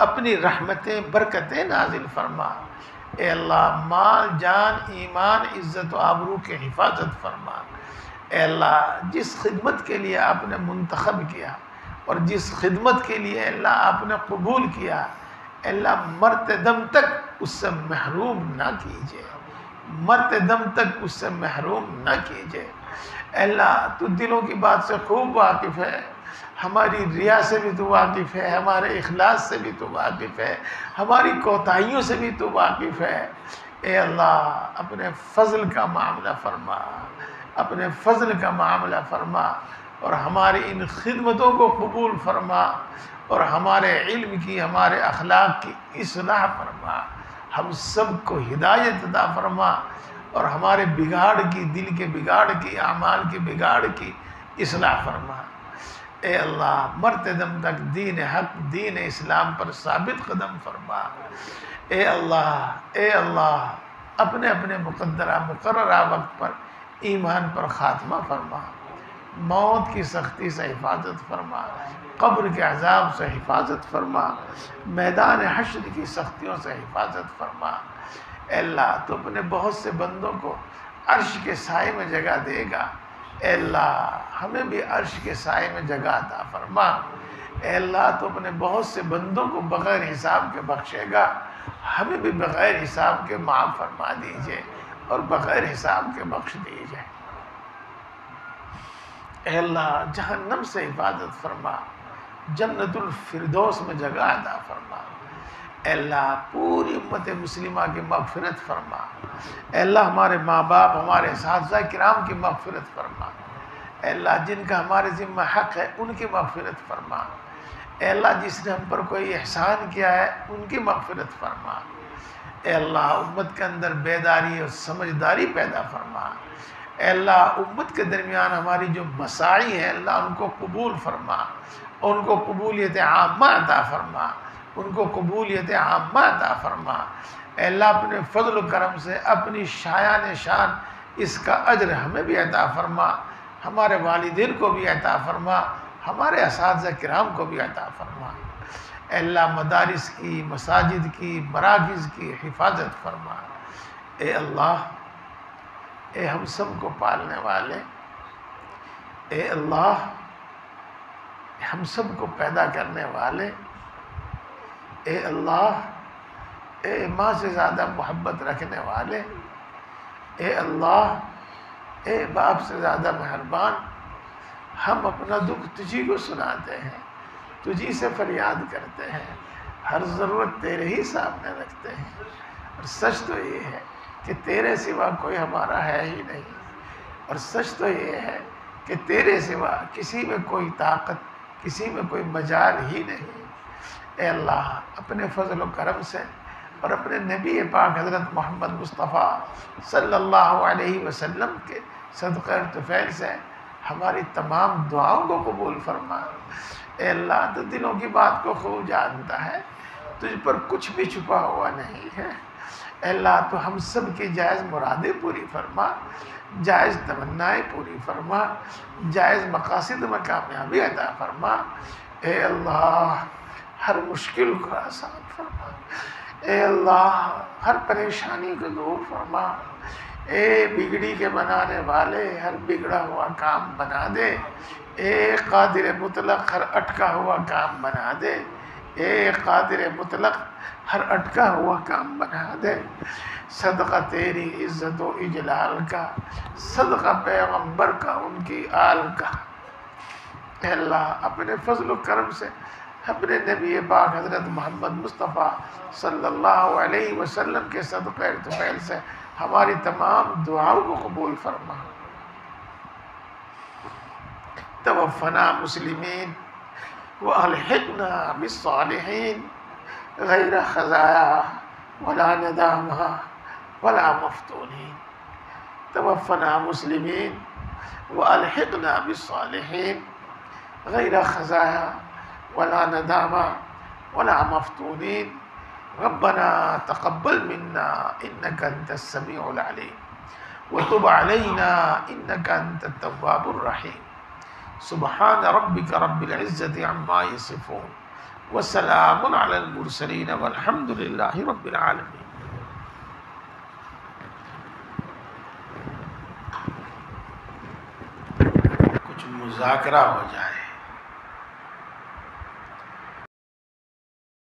اپنی رحمتیں، برکتیں نازل فرما۔ اے اللہ مال، جان، ایمان، عزت و آبرو کی حفاظت فرما۔ اے اللہ جس خدمت کے لیے آپ نے منتخب کیا اور جس خدمت کے لیے اللہ آپ نے قبول کیا، اے اللہ مرتے دم تک اس سے محروم نہ کیجیے، مرتے دم تک اس سے محروم نہ کیجیے۔ اے اللہ تو دلوں کی بات سے خوب واقف ہے، ہماری ریا سے بھی تو واقف ہے، ہمارے اخلاص سے بھی تو واقف ہے، ہماری کوتاہیوں سے بھی تو واقف ہے۔ اے اللہ اپنے فضل کا معاملہ فرما، اپنے فضل کا معاملہ فرما، اور ہماری ان خدمتوں کو قبول فرما، اور ہمارے علم کی، ہمارے اخلاق کی اصلاح فرما، ہم سب کو ہدایت عطا فرما، اور ہمارے بگاڑ کی، دل کے بگاڑ کی، اعمال کے بگاڑ کی اصلاح فرما۔ اے اللہ مرتے دم تک دین حق، دین اسلام پر ثابت قدم فرما۔ اے اللہ اپنے اپنے مقررہ وقت پر ایمان پر خاتمہ فرما، موت کی سختی سے حفاظت فرما، قبر کے عذاب سے حفاظت فرما، میدان حشر کی سختیوں سے حفاظت فرما۔ اے اللہ تو اپنے بہت سے بندوں کو عرش کے سائے میں جگہ دے گا، اے اللہ ہمیں بھی عرش کے سائے میں جگہ عطا فرما۔ اے اللہ تو اپنے بہت سے بندوں کو بغیر حساب کے بخشے گا، ہمیں بھی بغیر حساب کے معاف فرما دیجئے اور بغیر حساب کے بخش دیجئے۔ اے اللہ جہنم سے حفاظت فرما، جنت الفردوس میں جگہ عطا فرما۔ اے اللہ پوری امت مسلمہ کی مغفرت فرما، اے اللہ ہمارے ماں باپ ہمارے اساتذہ کرام کی مغفرت فرما، اے اللہ جن کا ہمارے ذمہ حق ہے ان کی مغفرت فرما، اے اللہ جس نے ہم پر کوئی احسان کیا ہے ان کی مغفرت فرما، اے اللہ امت کے اندر بیداری اور سمجھداری پیدا فرما، اے اللہ امت کے درمیان ہماری جو مساعی ہے اللہ ان کو قبول فرما، ان کو قبولیت عامہ عطا فرما، ان کو قبولیت عامہ عطا فرما، اے اللہ اپنے فضل و کرم سے اپنی شایان شان اس کا اجر ہمیں بھی عطا فرما، ہمارے والدین کو بھی عطا فرما، ہمارے اساتذہ کرام کو بھی عطا فرما، اے اللہ مدارس کی، مساجد کی، مراکز کی حفاظت فرما، اے اللہ اے ہم سب کو پالنے والے، اے اللہ ہم سب کو پیدا کرنے والے، اے اللہ اے ماں سے زیادہ محبت رکھنے والے، اے اللہ اے باپ سے زیادہ مہربان، ہم اپنا دکھ تجھی کو سناتے ہیں، تجھی سے فریاد کرتے ہیں، ہر ضرورت تیرے ہی سامنے رکھتے ہیں، اور سچ تو یہ ہے کہ تیرے سوا کوئی ہمارا ہے ہی نہیں، اور سچ تو یہ ہے کہ تیرے سوا کسی میں کوئی طاقت، کسی میں کوئی مجال ہی نہیں، اے اللہ اپنے فضل و کرم سے اور اپنے نبی پاک حضرت محمد مصطفیٰ صلی اللہ علیہ وسلم کے صدقہ طفیل سے ہماری تمام دعاؤں کو قبول فرما، اے اللہ تو دلوں کی بات کو خوب جانتا ہے، تجھ پر کچھ بھی چھپا ہوا نہیں ہے، اے اللہ تو ہم سب کی جائز مرادیں پوری فرما، جائز تمنائیں پوری فرما، جائز مقاصد میں کامیابی عطا فرما، اے اللہ ہر مشکل کو آسان فرما، اے اللہ ہر پریشانی کو دور فرما، اے بگڑی کے بنانے والے ہر بگڑا ہوا کام بنا دے، اے قادر مطلق ہر اٹکا ہوا کام بنا دے، اے قادر مطلق ہر اٹکا ہوا کام بنا دے، صدقہ تیری عزت و اجلال کا، صدقہ پیغمبر کا ان کی آل کا، اے اللہ اپنے فضل و کرم سے اپنے نبی پاک حضرت محمد مصطفیٰ صلی اللہ علیہ وسلم کے صدقہ طفیل سے ہماری تمام دعاؤں کو قبول فرما، توفنا مسلمین والحقنا بالصالحین غیر خزایا ولا ندامہ ولا مفتونین، توفنا مسلمین والحقنا بالصالحین غیر خزایا ولا ندامہ ولا مفتونین، ربنا تقبل منا انك انت السميع العليم وتب علينا انك انت التواب الرحيم، سبحان ربك رب العزة عما يصفون وسلام على المرسلين والحمد لله رب العالمين۔ کچھ مذاکرہ ہو جائے۔